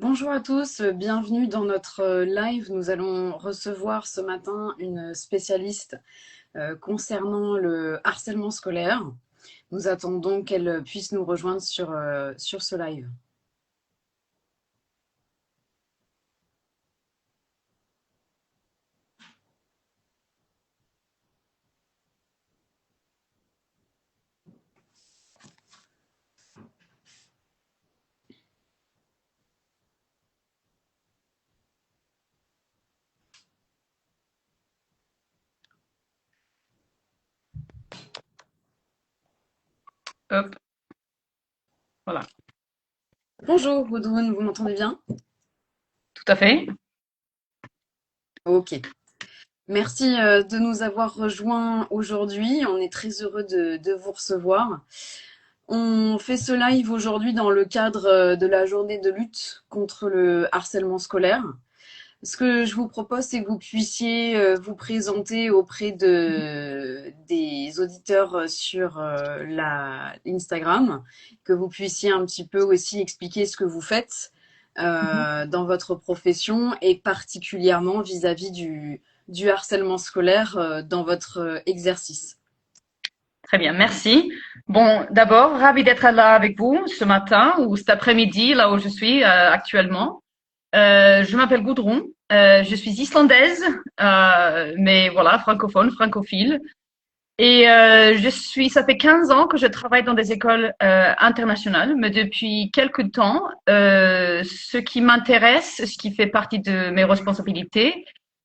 Bonjour à tous, bienvenue dans notre live. Nous allons recevoir ce matin une spécialiste concernant le harcèlement scolaire. Nous attendons qu'elle puisse nous rejoindre sur ce live. Hop, voilà, Bonjour Gudrun, vous m'entendez bien? tout à fait. Ok. Merci de nous avoir rejoints aujourd'hui. On est très heureux de vous recevoir. On fait ce live aujourd'hui dans le cadre de la journée de lutte contre le harcèlement scolaire. Ce que je vous propose, c'est que vous puissiez vous présenter auprès des auditeurs sur la Instagram, que vous puissiez un petit peu aussi expliquer ce que vous faites Mhm. dans votre profession et particulièrement vis-à-vis du harcèlement scolaire dans votre exercice. Très bien, merci. Bon, d'abord, ravi d'être là avec vous ce matin ou cet après-midi, là où je suis actuellement. Je m'appelle Gudrun, je suis islandaise, mais voilà, francophone, francophile. Et ça fait 15 ans que je travaille dans des écoles internationales, mais depuis quelques temps, ce qui m'intéresse, ce qui fait partie de mes responsabilités,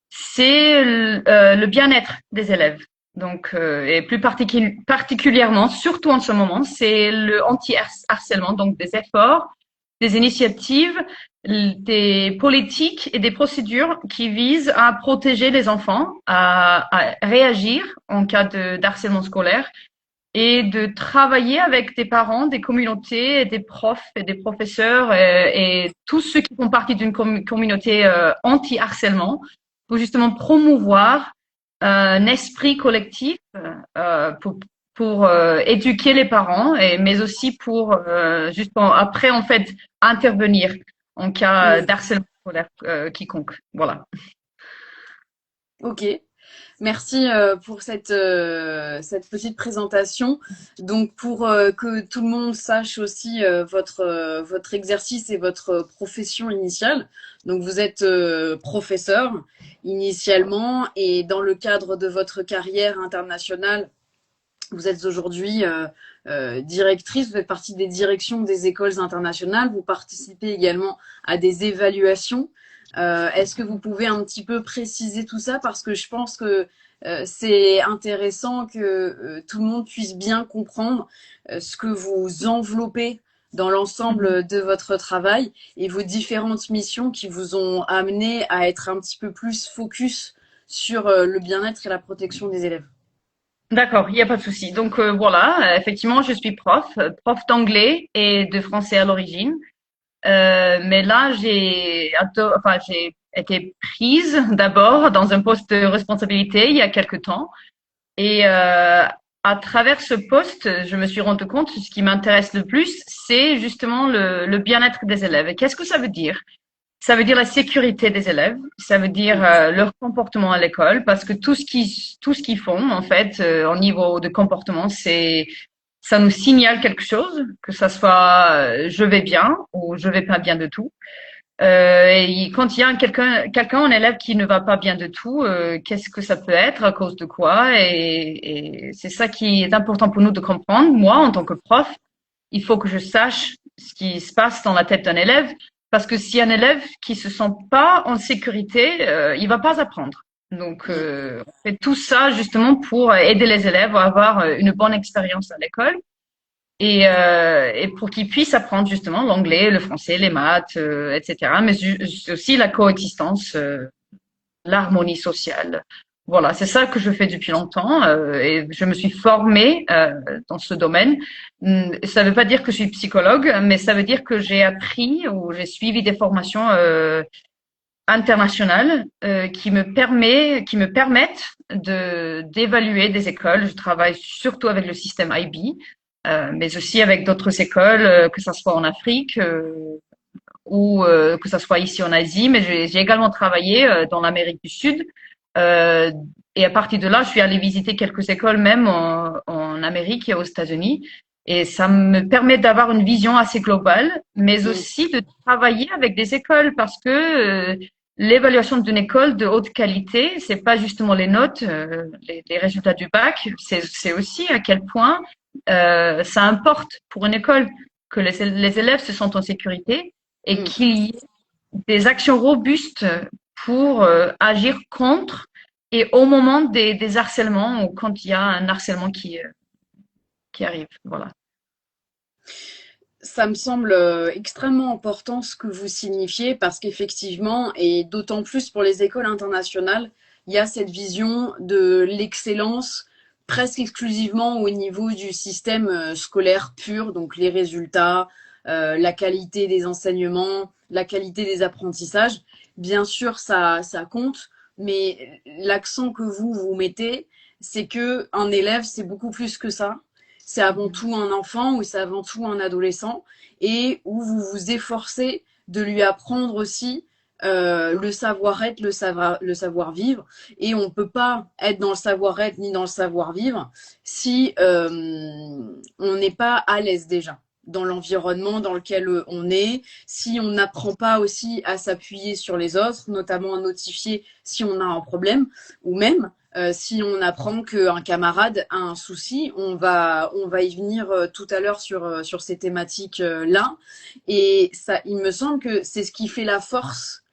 c'est le bien-être des élèves. Donc, et plus particulièrement, surtout en ce moment, c'est le anti-harcèlement, donc des efforts, des initiatives, des politiques et des procédures qui visent à protéger les enfants, à réagir en cas de d'harcèlement scolaire et de travailler avec des parents, des communautés, et des profs et des professeurs et tous ceux qui font partie d'une communauté anti-harcèlement pour justement promouvoir un esprit collectif pour éduquer les parents, mais aussi pour justement après en fait intervenir en cas Mm. d'harcèlement scolaire quiconque. Voilà. Ok. Merci pour cette petite présentation. Donc pour que tout le monde sache aussi votre exercice et votre profession initiale. Donc vous êtes professeur initialement et dans le cadre de votre carrière internationale, vous êtes aujourd'hui directrice, vous faites partie des directions des écoles internationales, vous participez également à des évaluations. Est-ce que vous pouvez un petit peu préciser tout ça? Parce que je pense que c'est intéressant que tout le monde puisse bien comprendre ce que vous enveloppez dans Mhm. l'ensemble de votre travail et vos différentes missions qui vous ont amené à être un petit peu plus focus sur le bien-être et la protection des élèves. D'accord, il n'y a pas de souci. Donc voilà, effectivement, je suis prof d'anglais et de français à l'origine. Mais là, j'ai été prise d'abord dans un poste de responsabilité il y a quelque temps. Et à travers ce poste, je me suis rendu compte que ce qui m'intéresse le plus, c'est justement le bien-être des élèves. Et qu'est-ce que ça veut dire? Ça veut dire la sécurité des élèves, ça veut dire leur comportement à l'école, parce que tout ce qu'ils font, en fait, au niveau de comportement, ça nous signale quelque chose, que ça soit je vais bien ou je vais pas bien de tout. Et quand il y a un élève qui ne va pas bien de tout, qu'est-ce que ça peut être, à cause de quoi? Et c'est ça qui est important pour nous de comprendre. Moi, en tant que prof, il faut que je sache ce qui se passe dans la tête d'un élève, parce que si un élève qui se sent pas en sécurité, il va pas apprendre. Donc, Mm. on fait tout ça justement pour aider les élèves à avoir une bonne expérience à l'école et pour qu'ils puissent apprendre justement l'anglais, le français, les maths, etc. Mais aussi la coexistence, l'harmonie sociale. Voilà, c'est ça que je fais depuis longtemps et je me suis formée dans ce domaine. Ça ne veut pas dire que je suis psychologue, mais ça veut dire que j'ai appris ou j'ai suivi des formations internationales qui me permettent d'évaluer des écoles. Je travaille surtout avec le système IB, mais aussi avec d'autres écoles, que ça soit en Afrique, ou que ça soit ici en Asie, mais j'ai également travaillé dans l'Amérique du Sud. Euh, et à partir de là, je suis allée visiter quelques écoles même en Amérique et aux États-Unis. Et ça me permet d'avoir une vision assez globale, mais Mm, aussi de travailler avec des écoles parce que l'évaluation d'une école de haute qualité, c'est pas justement les notes, les résultats du bac, c'est aussi à quel point ça importe pour une école que les élèves se sentent en sécurité et mm. qu'il y ait des actions robustes pour agir contre et au moment des harcèlements ou quand il y a un harcèlement qui arrive. Voilà. Ça me semble extrêmement important ce que vous signifiez parce qu'effectivement, et d'autant plus pour les écoles internationales, il y a cette vision de l'excellence presque exclusivement au niveau du système scolaire pur, donc les résultats, la qualité des enseignements, la qualité des apprentissages. Bien sûr, ça compte, mais l'accent que vous mettez, c'est que un élève, c'est beaucoup plus que ça, c'est avant Mhm. tout un enfant ou c'est avant tout un adolescent et où vous vous efforcez de lui apprendre aussi le savoir-être, le savoir-vivre. Et on ne peut pas être dans le savoir-être ni dans le savoir-vivre si on n'est pas à l'aise déjà dans l'environnement dans lequel on est, si on n'apprend pas aussi à s'appuyer sur les autres, notamment à notifier si on a un problème, ou même si on apprend qu'un camarade a un souci, on va y venir tout à l'heure sur ces thématiques-là. Et ça, il me semble que c'est ce qui fait la force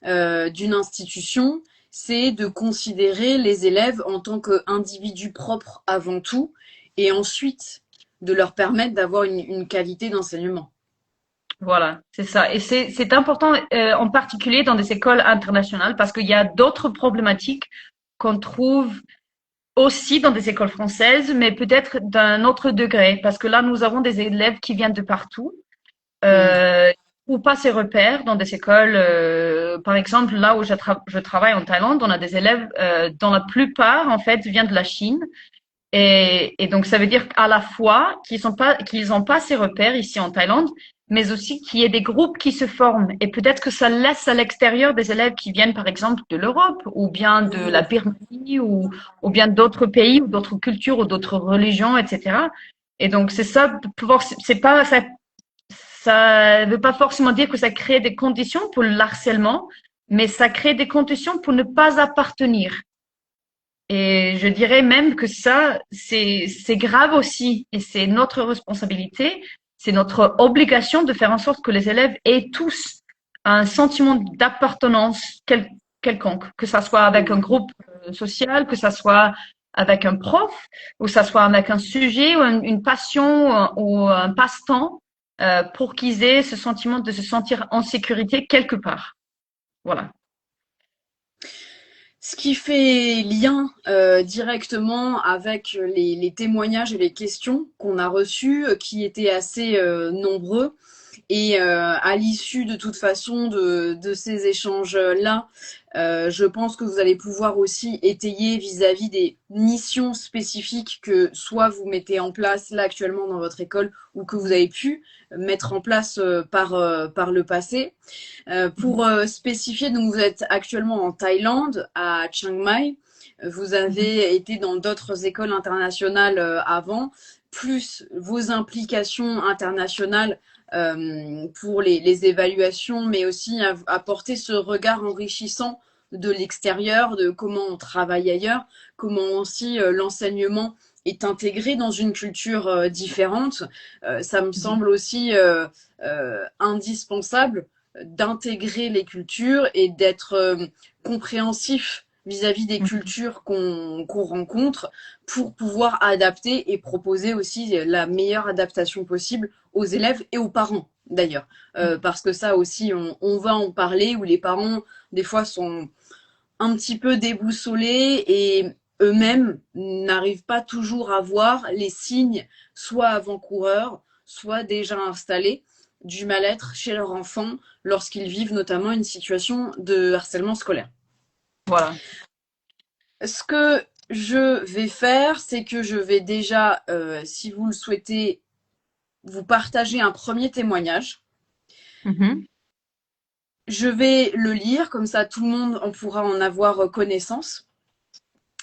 d'une institution, c'est de considérer les élèves en tant qu'individus propres avant tout, et ensuite de leur permettre d'avoir une qualité d'enseignement. Voilà, c'est ça. Et c'est important, en particulier dans des écoles internationales, parce qu'il y a d'autres problématiques qu'on trouve aussi dans des écoles françaises, mais peut-être d'un autre degré, parce que là, nous avons des élèves qui viennent de partout, Mm. euh, ou pas ces repères dans des écoles. Par exemple, là où je travaille en Thaïlande, on a des élèves dont la plupart, en fait, viennent de la Chine. Et donc, ça veut dire à la fois qu'ils ont pas ces repères ici en Thaïlande, mais aussi qu'il y ait des groupes qui se forment. Et peut-être que ça laisse à l'extérieur des élèves qui viennent, par exemple, de l'Europe, ou bien de la Mm. Birmanie, ou bien d'autres pays, ou d'autres cultures, ou d'autres religions, etc. Et donc, c'est ça, c'est pas, ça veut pas forcément dire que ça crée des conditions pour le harcèlement, mais ça crée des conditions pour ne pas appartenir. Et je dirais même que ça, c'est grave aussi. Et c'est notre responsabilité, c'est notre obligation de faire en sorte que les élèves aient tous un sentiment d'appartenance quelconque, que ça soit avec un Mm. groupe social, que ça soit avec un prof, ou que ça soit avec un sujet ou une passion ou un passe-temps, pour qu'ils aient ce sentiment de se sentir en sécurité quelque part. Voilà. Ce qui fait lien directement avec les témoignages et les questions qu'on a reçus, qui étaient assez nombreux. Et à l'issue de toute façon de ces échanges-là, je pense que vous allez pouvoir aussi étayer vis-à-vis des missions spécifiques que soit vous mettez en place là actuellement dans votre école ou que vous avez pu mettre en place par le passé. Pour spécifier, donc vous êtes actuellement en Thaïlande, à Chiang Mai. Vous Mhm. avez été dans d'autres écoles internationales avant, plus vos implications internationales pour les évaluations, mais aussi apporter ce regard enrichissant de l'extérieur, de comment on travaille ailleurs, comment aussi l'enseignement est intégré dans une culture différente. Ça me Mhm. semble aussi indispensable d'intégrer les cultures et d'être compréhensif vis-à-vis des Mhm. cultures qu'on rencontre pour pouvoir adapter et proposer aussi la meilleure adaptation possible aux élèves et aux parents d'ailleurs. Parce que ça aussi, on va en parler où les parents, des fois, sont un petit peu déboussolés et eux-mêmes n'arrivent pas toujours à voir les signes, soit avant-coureurs, soit déjà installés, du mal-être chez leur enfant lorsqu'ils vivent notamment une situation de harcèlement scolaire. Voilà. Ce que je vais faire, c'est que je vais déjà, si vous le souhaitez, vous partager un premier témoignage. Mhm. Je vais le lire, comme ça tout le monde en pourra en avoir connaissance.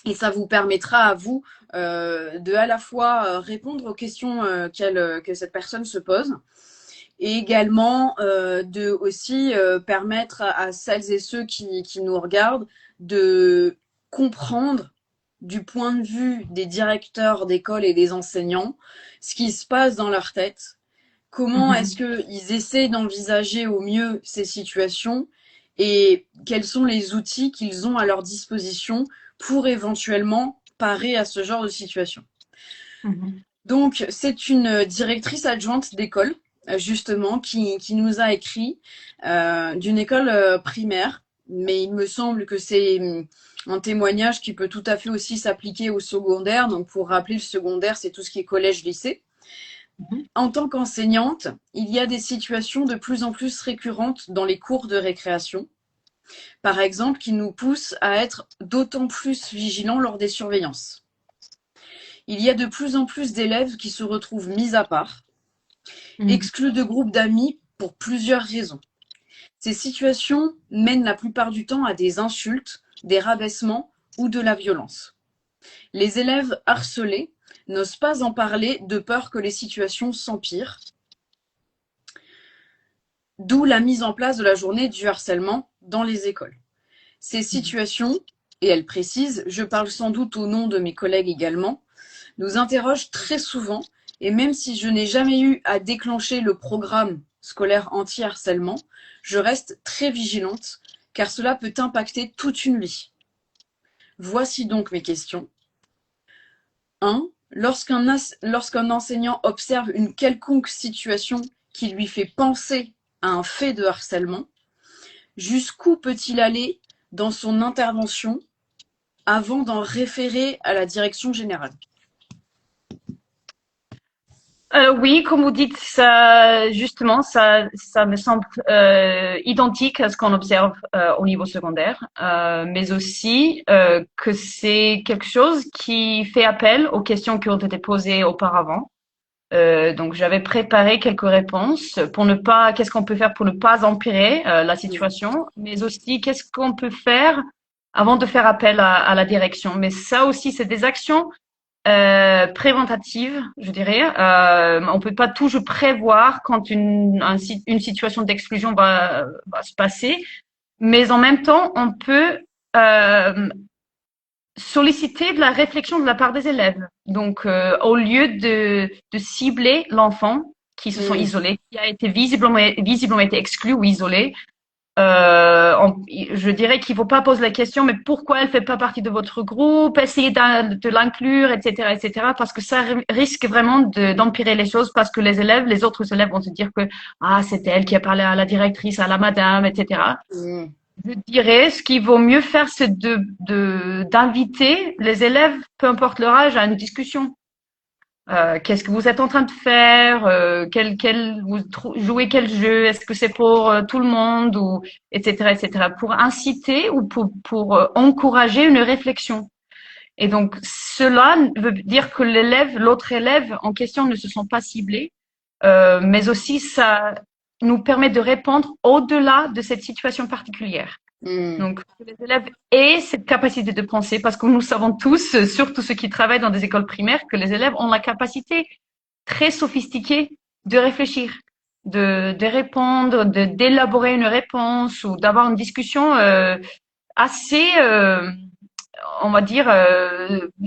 Et ça vous permettra à vous de à la fois répondre aux questions que cette personne se pose et également de aussi permettre à celles et ceux qui nous regardent de comprendre du point de vue des directeurs d'école et des enseignants ce qui se passe dans leur tête, comment est-ce Mhm. qu'ils essaient d'envisager au mieux ces situations et quels sont les outils qu'ils ont à leur disposition pour éventuellement parer à ce genre de situation. Mhm. Donc, c'est une directrice adjointe d'école, justement, qui nous a écrit d'une école primaire, mais il me semble que c'est un témoignage qui peut tout à fait aussi s'appliquer au secondaire. Donc, pour rappeler, le secondaire, c'est tout ce qui est collège-lycée. Mhm. En tant qu'enseignante, il y a des situations de plus en plus récurrentes dans les cours de récréation, par exemple, qui nous poussent à être d'autant plus vigilants lors des surveillances. Il y a de plus en plus d'élèves qui se retrouvent mis à part, Mhm. exclus de groupes d'amis pour plusieurs raisons. Ces situations mènent la plupart du temps à des insultes, des rabaissements ou de la violence. Les élèves harcelés n'osent pas en parler de peur que les situations s'empirent, d'où la mise en place de la journée du harcèlement dans les écoles. Ces situations, et elle précise, je parle sans doute au nom de mes collègues également, nous interrogent très souvent, et même si je n'ai jamais eu à déclencher le programme scolaire anti-harcèlement, je reste très vigilante, car cela peut impacter toute une vie. Voici donc mes questions. 1. Lorsqu'un enseignant observe une quelconque situation qui lui fait penser à un fait de harcèlement, jusqu'où peut-il aller dans son intervention avant d'en référer à la direction générale? Oui, comme vous dites, ça, justement, ça me semble identique à ce qu'on observe au niveau secondaire, mais aussi que c'est quelque chose qui fait appel aux questions qui ont été posées auparavant. Donc, j'avais préparé quelques réponses pour ne pas, qu'est-ce qu'on peut faire pour ne pas empirer la situation, mais aussi qu'est-ce qu'on peut faire avant de faire appel à la direction. Mais ça aussi, c'est des actions préventative, je dirais. On peut pas toujours prévoir quand une situation d'exclusion va se passer, mais en même temps, on peut euh, solliciter de la réflexion de la part des élèves. Donc, au lieu de cibler l'enfant qui se sent Mmh. isolé, qui a été visiblement été exclu ou isolé, je dirais qu'il ne faut pas poser la question, mais pourquoi elle ne fait pas partie de votre groupe? Essayez de l'inclure, etc., etc., parce que ça risque vraiment d'empirer les choses, parce que les autres élèves vont se dire que ah, c'est elle qui a parlé à la directrice, à la madame, etc. Mmh. Je dirais, ce qu'il vaut mieux faire, c'est d'inviter les élèves, peu importe leur âge, à une discussion. Qu'est-ce que vous êtes en train de faire? Jouez quel jeu? Est-ce que c'est pour tout le monde ou etc. etc. Pour inciter ou pour encourager une réflexion. Et donc cela veut dire que l'autre élève en question ne se sent pas ciblé, mais aussi ça nous permet de répondre au-delà de cette situation particulière. Mmh. Donc, que les élèves aient cette capacité de penser, parce que nous savons tous, surtout ceux qui travaillent dans des écoles primaires, que les élèves ont la capacité très sophistiquée de réfléchir, de répondre, d'élaborer une réponse ou d'avoir une discussion assez, on va dire,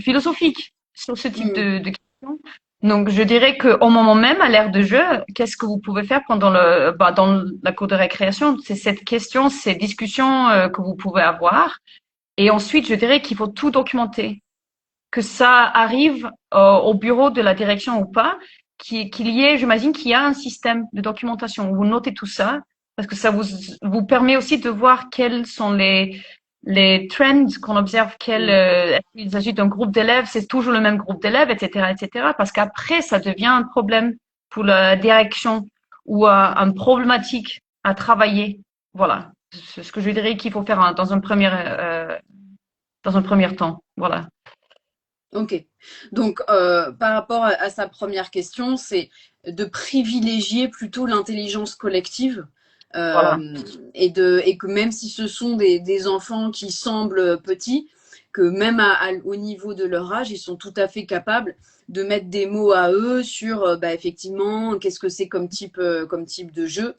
philosophique sur ce type Mmh. de questions. Donc, je dirais qu'au moment même, à l'ère de jeu, qu'est-ce que vous pouvez faire pendant dans la cour de récréation? C'est cette question, ces discussions que vous pouvez avoir. Et ensuite, je dirais qu'il faut tout documenter, que ça arrive au bureau de la direction ou pas, qu'il y ait, j'imagine qu'il y a un système de documentation où vous notez tout ça, parce que ça vous permet aussi de voir quels sont les trends qu'on observe, Mmh. est-ce qu'il s'agit d'un groupe d'élèves, c'est toujours le même groupe d'élèves, etc., etc., parce qu'après, ça devient un problème pour la direction ou un problématique à travailler. Voilà. C'est ce que je dirais qu'il faut faire dans un premier temps. Voilà. Ok. Donc, par rapport à sa première question, c'est de privilégier plutôt l'intelligence collective Voilà. et que même si ce sont des enfants qui semblent petits, que même au niveau de leur âge, ils sont tout à fait capables de mettre des mots à eux sur bah, effectivement qu'est-ce que c'est comme type de jeu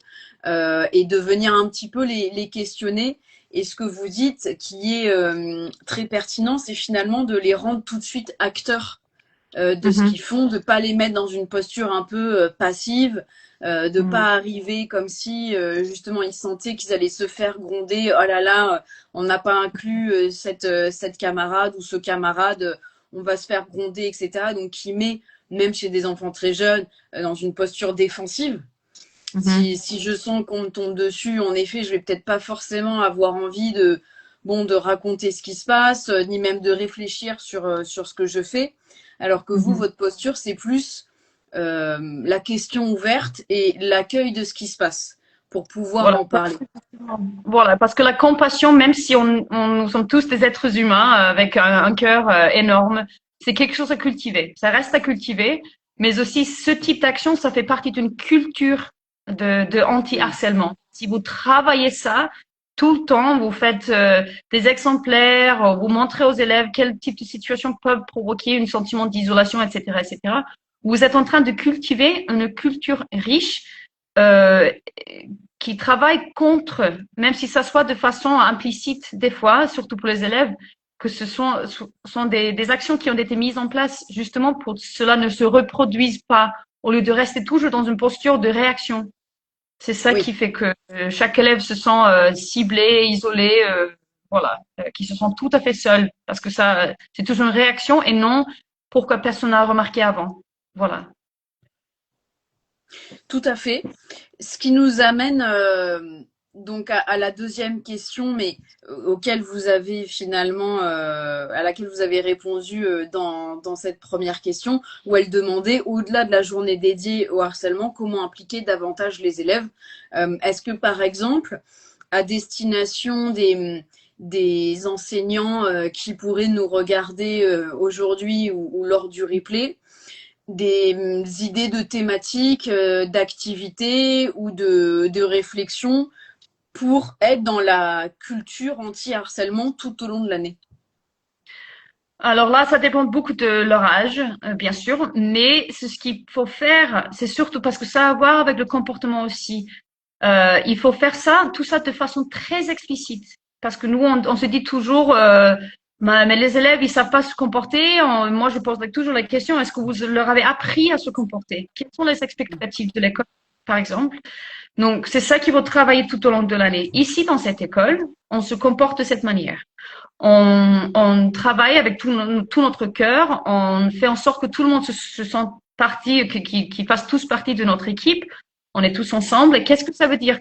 et de venir un petit peu les questionner. Et ce que vous dites qui est très pertinent, c'est finalement de les rendre tout de suite acteurs de ce qu'ils Mhm. font, de pas les mettre dans une posture un peu passive, de Mhm. pas arriver comme si justement ils sentaient qu'ils allaient se faire gronder. Oh là là, on n'a pas inclus cette camarade ou ce camarade, on va se faire gronder, etc. Donc qui met même chez des enfants très jeunes dans une posture défensive. Mhm. Si je sens qu'on me tombe dessus, en effet, je vais peut-être pas forcément avoir envie de raconter ce qui se passe, ni même de réfléchir sur ce que je fais. Alors que vous, Mhm. votre posture, c'est plus la question ouverte et l'accueil de ce qui se passe pour pouvoir Voilà. en parler. Voilà, parce que la compassion, même si nous sommes tous des êtres humains avec un cœur énorme, c'est quelque chose à cultiver. Ça reste à cultiver, mais aussi ce type d'action, ça fait partie d'une culture de Mm. anti-harcèlement. Si vous travaillez ça tout le temps, vous faites des exemplaires, vous montrez aux élèves quel type de situation peuvent provoquer un sentiment d'isolation, etc., etc. Vous êtes en train de cultiver une culture riche euh, qui travaillent contre, même si ça soit de façon implicite des fois, surtout pour les élèves, que sont des actions qui ont été mises en place justement pour que cela ne se reproduise pas, au lieu de rester toujours dans une posture de réaction. C'est ça qui Oui, fait que chaque élève se sent ciblé, isolé, voilà, qui se sent tout à fait seul, parce que ça, c'est toujours une réaction et non pourquoi personne n'a remarqué avant. Voilà. tout à fait. Ce qui nous amène donc à la deuxième question, mais auquel vous avez finalement, à laquelle vous avez répondu dans cette première question, où elle demandait, au-delà de la journée dédiée au harcèlement, comment impliquer davantage les élèves. Est-ce que par exemple, à destination des enseignants qui pourraient nous regarder aujourd'hui ou lors du replay, des idées de thématiques, d'activités ou de réflexions pour être dans la culture anti-harcèlement tout au long de l'année. Alors là, ça dépend beaucoup de leur âge, bien sûr, mais c'est ce qu'il faut faire, c'est surtout parce que ça a à voir avec le comportement aussi. Il faut faire ça, tout ça de façon très explicite, parce que nous, on se dit toujours, mais les élèves, ils savent pas se comporter. Moi, je pose toujours la question, est-ce que vous leur avez appris à se comporter? Quelles sont les expectatives de l'école, par exemple? Donc, c'est ça qu'il faut travailler tout au long de l'année. Ici, dans cette école, on se comporte de cette manière. On travaille avec tout notre cœur, on fait en sorte que tout le monde se sente partie, qu'ils fassent tous partie de notre équipe. On est tous ensemble. Et qu'est-ce que ça veut dire?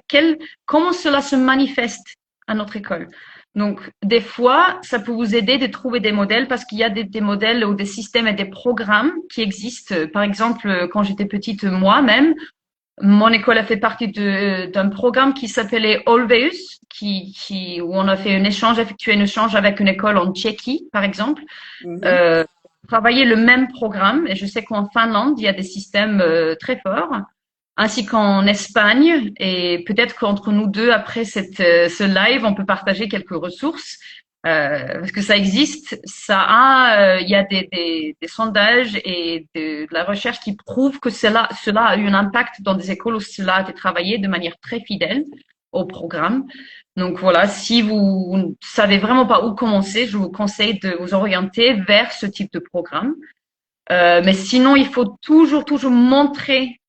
Comment cela se manifeste à notre école? Donc, des fois, ça peut vous aider de trouver des modèles parce qu'il y a des modèles ou des systèmes et des programmes qui existent. Par exemple, quand j'étais petite, moi-même, mon école a fait partie d'un programme qui s'appelait Olveus, où on a fait un échange, effectué un échange avec une école en Tchéquie, par exemple, Mhm. euh, travailler le même programme. Et je sais qu'en Finlande, il y a des systèmes très forts, ainsi qu'en Espagne. Et peut-être qu'entre nous deux, après ce live, on peut partager quelques ressources. Parce que ça existe, il y a des sondages et de la recherche qui prouvent que cela a eu un impact dans des écoles où cela a été travaillé de manière très fidèle au programme. Donc voilà, si vous ne savez vraiment pas où commencer, je vous conseille de vous orienter vers ce type de programme. Mais sinon, il faut toujours montrer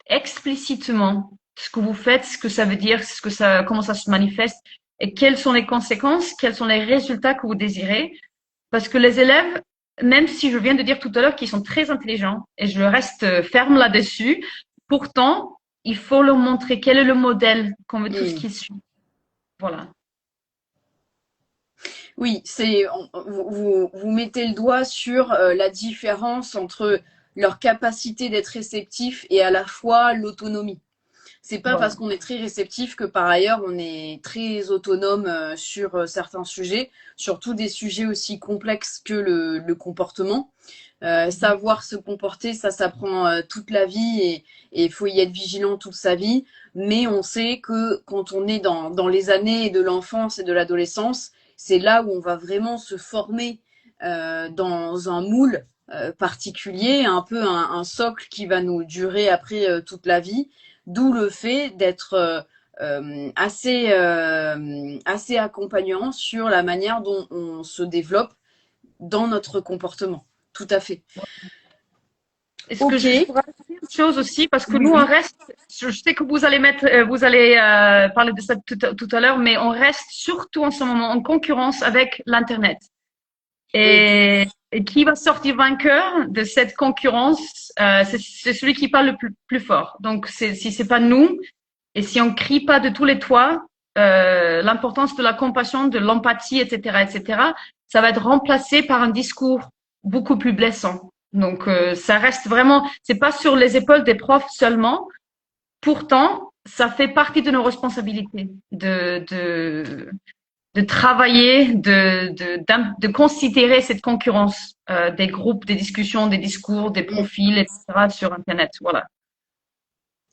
explicitement ce que vous faites, ce que ça veut dire, comment ça se manifeste et quelles sont les conséquences, quels sont les résultats que vous désirez. Parce que les élèves, même si je viens de dire tout à l'heure qu'ils sont très intelligents et je reste ferme là-dessus, pourtant, il faut leur montrer quel est le modèle qu'on veut tous Mm. qu'ils suivent. Voilà. Oui, vous mettez le doigt sur la différence entre leur capacité d'être réceptif et à la fois l'autonomie. C'est pas Voilà. parce qu'on est très réceptif que par ailleurs on est très autonome sur certains sujets, surtout des sujets aussi complexes que le comportement. Savoir se comporter, ça s'apprend toute la vie et il faut y être vigilant toute sa vie. Mais on sait que quand on est dans les années de l'enfance et de l'adolescence, c'est là où on va vraiment se former dans un moule particulier, un peu un socle qui va nous durer après toute la vie. D'où le fait d'être assez accompagnant sur la manière dont on se développe dans notre comportement. Tout à fait. Est-ce que Ok. je pourrais ajouter une chose aussi, parce que Oui, nous, on oui. reste, je sais que vous allez parler de ça tout à l'heure, mais on reste surtout en ce moment en concurrence avec l'Internet. Oui. Et qui va sortir vainqueur de cette concurrence, c'est celui qui parle le plus fort. Donc, si c'est pas nous, et si on crie pas de tous les toits, l'importance de la compassion, de l'empathie, etc., ça va être remplacé par un discours beaucoup plus blessant. Donc, ça reste vraiment, c'est pas sur les épaules des profs seulement. Pourtant, ça fait partie de nos responsabilités de travailler, de considérer cette concurrence des groupes, des discussions, des discours, des Mm. profils, etc. sur Internet. Voilà.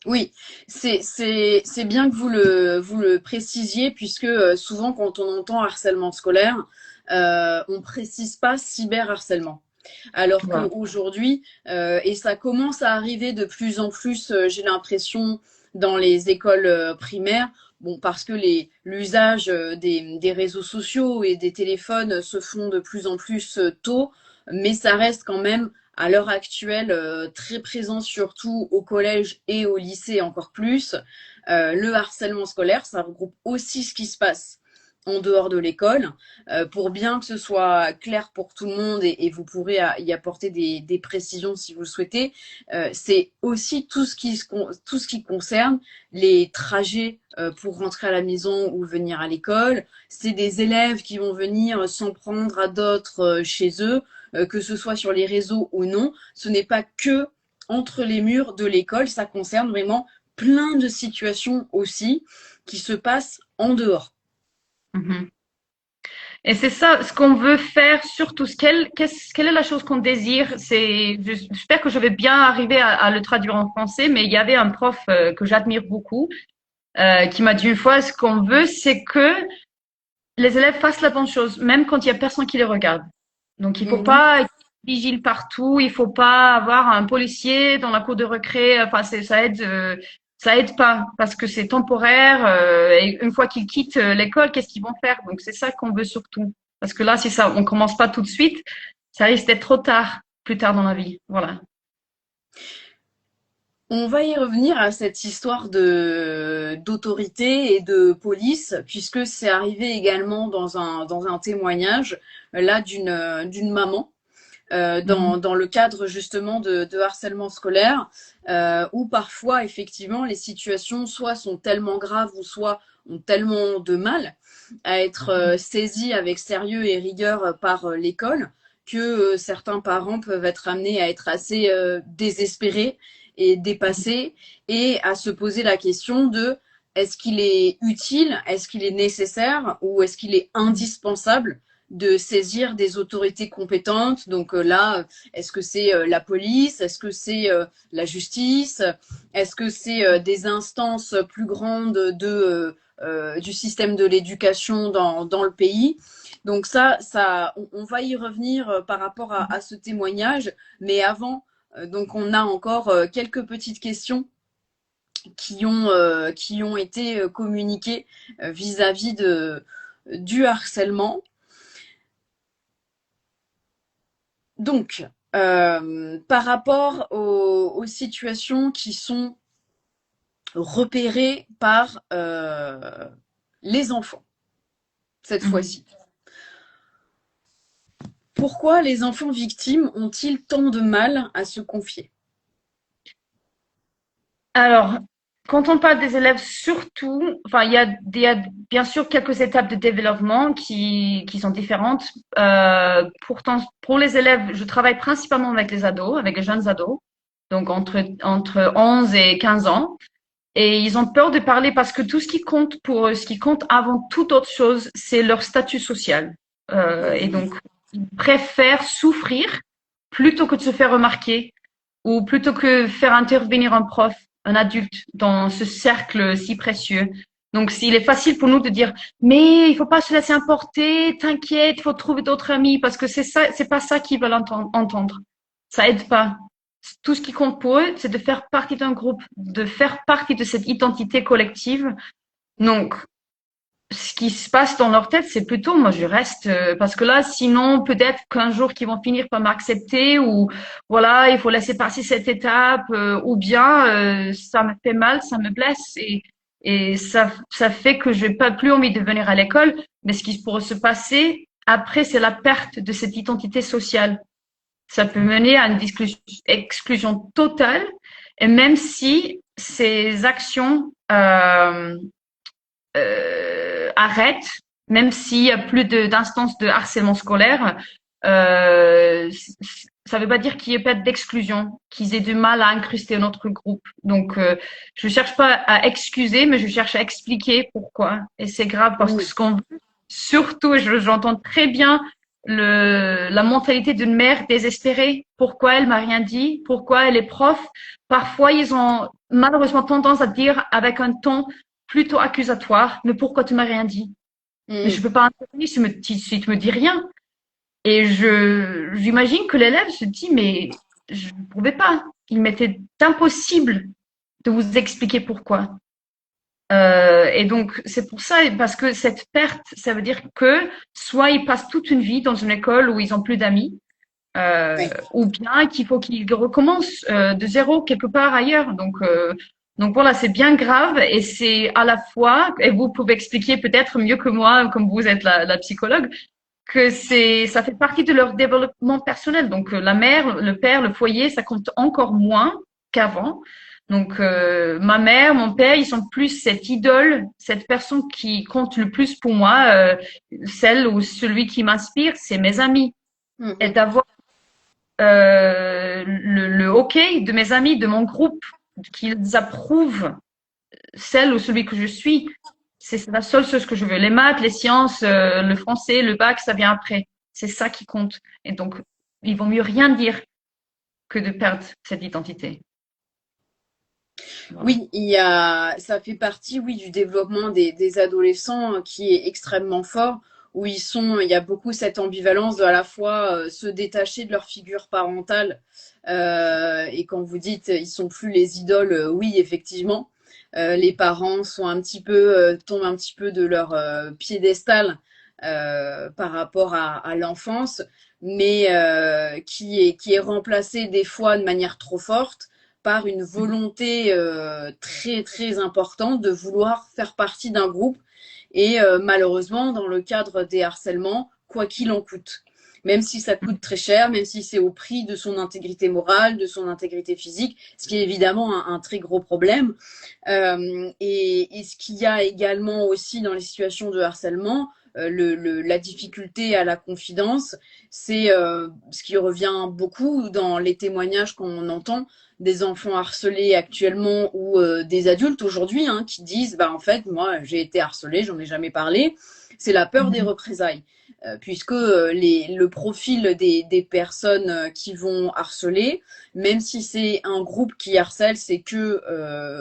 Oui, c'est bien que vous le précisiez puisque souvent quand on entend harcèlement scolaire, on précise pas cyberharcèlement. Alors Voilà. qu'aujourd'hui, et ça commence à arriver de plus en plus, j'ai l'impression, dans les écoles primaires, bon, parce que l'usage des réseaux sociaux et des téléphones se font de plus en plus tôt, mais ça reste quand même à l'heure actuelle très présent surtout au collège et au lycée encore plus. Le harcèlement scolaire, ça regroupe aussi ce qui se passe en dehors de l'école, pour bien que ce soit clair pour tout le monde et vous pourrez y apporter des précisions si vous le souhaitez. C'est aussi tout ce qui concerne les trajets pour rentrer à la maison ou venir à l'école. C'est des élèves qui vont venir s'en prendre à d'autres chez eux, que ce soit sur les réseaux ou non. Ce n'est pas que entre les murs de l'école, ça concerne vraiment plein de situations aussi qui se passent en dehors. Mhm. Et c'est ça, ce qu'on veut faire surtout. Quelle est la chose qu'on désire? J'espère que je vais bien arriver à le traduire en français, mais il y avait un prof que j'admire beaucoup qui m'a dit une fois, ce qu'on veut, c'est que les élèves fassent la bonne chose, même quand il y a personne qui les regarde. Donc, il faut Mhm. pas être vigile partout, il faut pas avoir un policier dans la cour de récré. Enfin, ça aide pas parce que c'est temporaire. Et une fois qu'ils quittent l'école, qu'est-ce qu'ils vont faire? Donc, c'est ça qu'on veut surtout. Parce que là, si ça, on commence pas tout de suite, ça risque d'être trop tard, plus tard dans la vie. Voilà. On va y revenir à cette histoire de d'autorité et de police, puisque c'est arrivé également dans un témoignage là d'une maman Mhm. dans le cadre justement de harcèlement scolaire, où parfois effectivement les situations soit sont tellement graves ou soit ont tellement de mal à être saisies avec sérieux et rigueur par l'école que certains parents peuvent être amenés à être assez désespérés et dépassés et à se poser la question de est-ce qu'il est utile, est-ce qu'il est nécessaire ou est-ce qu'il est indispensable de saisir des autorités compétentes. Donc là, est-ce que c'est la police? Est-ce que c'est la justice? Est-ce que c'est des instances plus grandes du système de l'éducation dans le pays? Donc on va y revenir par rapport à ce témoignage. Mais avant, donc on a encore quelques petites questions qui ont été communiquées vis-à-vis du harcèlement. Donc, par rapport aux situations qui sont repérées par les enfants, cette Mhm. fois-ci. Pourquoi les enfants victimes ont-ils tant de mal à se confier? Alors, quand on parle des élèves, surtout, enfin, il y a bien sûr quelques étapes de développement qui sont différentes. Pourtant, pour les élèves, je travaille principalement avec les ados, avec les jeunes ados, donc entre 11 et 15 ans. Et ils ont peur de parler parce que tout ce qui compte pour eux, ce qui compte avant toute autre chose, c'est leur statut social. Et Mhm. donc, ils préfèrent souffrir plutôt que de se faire remarquer ou plutôt que faire intervenir un prof, un adulte dans ce cercle si précieux. Donc, s'il est facile pour nous de dire, mais il faut pas se laisser emporter, t'inquiète, il faut trouver d'autres amis parce que c'est ça, c'est pas ça qu'ils veulent entendre. Ça aide pas. Tout ce qui compte pour eux, c'est de faire partie d'un groupe, de faire partie de cette identité collective. Donc, ce qui se passe dans leur tête, c'est plutôt, moi, je reste, parce que là, sinon, peut-être qu'un jour, qu'ils vont finir par m'accepter ou, voilà, il faut laisser passer cette étape, ou bien, ça me fait mal, ça me blesse et ça fait que je n'ai pas plus envie de venir à l'école. Mais ce qui pourrait se passer après, c'est la perte de cette identité sociale. Ça peut mener à une exclusion totale. Et même si ces actions arrêtent, même s'il y a plus d'instances de harcèlement scolaire, ça ne veut pas dire qu'il n'y ait pas d'exclusion, qu'ils aient du mal à incruster notre groupe. Donc, je cherche pas à excuser, mais je cherche à expliquer pourquoi. Et c'est grave parce que Oui. ce qu'on veut, surtout, j'entends très bien la mentalité d'une mère désespérée. Pourquoi elle m'a rien dit? Pourquoi elle est prof? Parfois, ils ont malheureusement tendance à dire avec un ton plutôt accusatoire, mais pourquoi tu m'as rien dit? Mais je Mhm. peux pas intervenir si tu me dis rien. Et j'imagine que l'élève se dit, mais je ne pouvais pas. Il m'était impossible de vous expliquer pourquoi. Et donc, c'est pour ça, parce que cette perte, ça veut dire que soit ils passent toute une vie dans une école où ils ont plus d'amis, Oui. ou bien qu'il faut qu'ils recommencent de zéro quelque part ailleurs. Donc voilà, c'est bien grave et c'est à la fois, et vous pouvez expliquer peut-être mieux que moi, comme vous êtes la psychologue, que ça fait partie de leur développement personnel. Donc la mère, le père, le foyer, ça compte encore moins qu'avant. Donc ma mère, mon père, ils sont plus cette idole, cette personne qui compte le plus pour moi, celle ou celui qui m'inspire, c'est mes amis. Et Mhm. d'avoir le hockey de mes amis, de mon groupe, qu'ils approuvent celle ou celui que je suis. C'est la seule chose que je veux. Les maths, les sciences, le français, le bac, ça vient après. C'est ça qui compte. Et donc, il vaut mieux rien dire que de perdre cette identité. Voilà. Oui, ça fait partie, oui, du développement des adolescents qui est extrêmement fort, où il y a beaucoup cette ambivalence de à la fois se détacher de leur figure parentale, et quand vous dites ils sont plus les idoles, oui, effectivement, les parents sont un petit peu, tombent un petit peu de leur piédestal par rapport à l'enfance, mais qui est remplacé des fois de manière trop forte par une volonté très très importante de vouloir faire partie d'un groupe et malheureusement dans le cadre des harcèlements, quoi qu'il en coûte. Même si ça coûte très cher, même si c'est au prix de son intégrité morale, de son intégrité physique, ce qui est évidemment un très gros problème. Et ce qu'il y a également aussi dans les situations de harcèlement, la difficulté à la confidence, c'est ce qui revient beaucoup dans les témoignages qu'on entend des enfants harcelés actuellement ou des adultes aujourd'hui qui disent bah en fait moi j'ai été harcelé, j'en ai jamais parlé. C'est la peur des Mhm. représailles, puisque le profil des personnes qui vont harceler, même si c'est un groupe qui harcèle, c'est que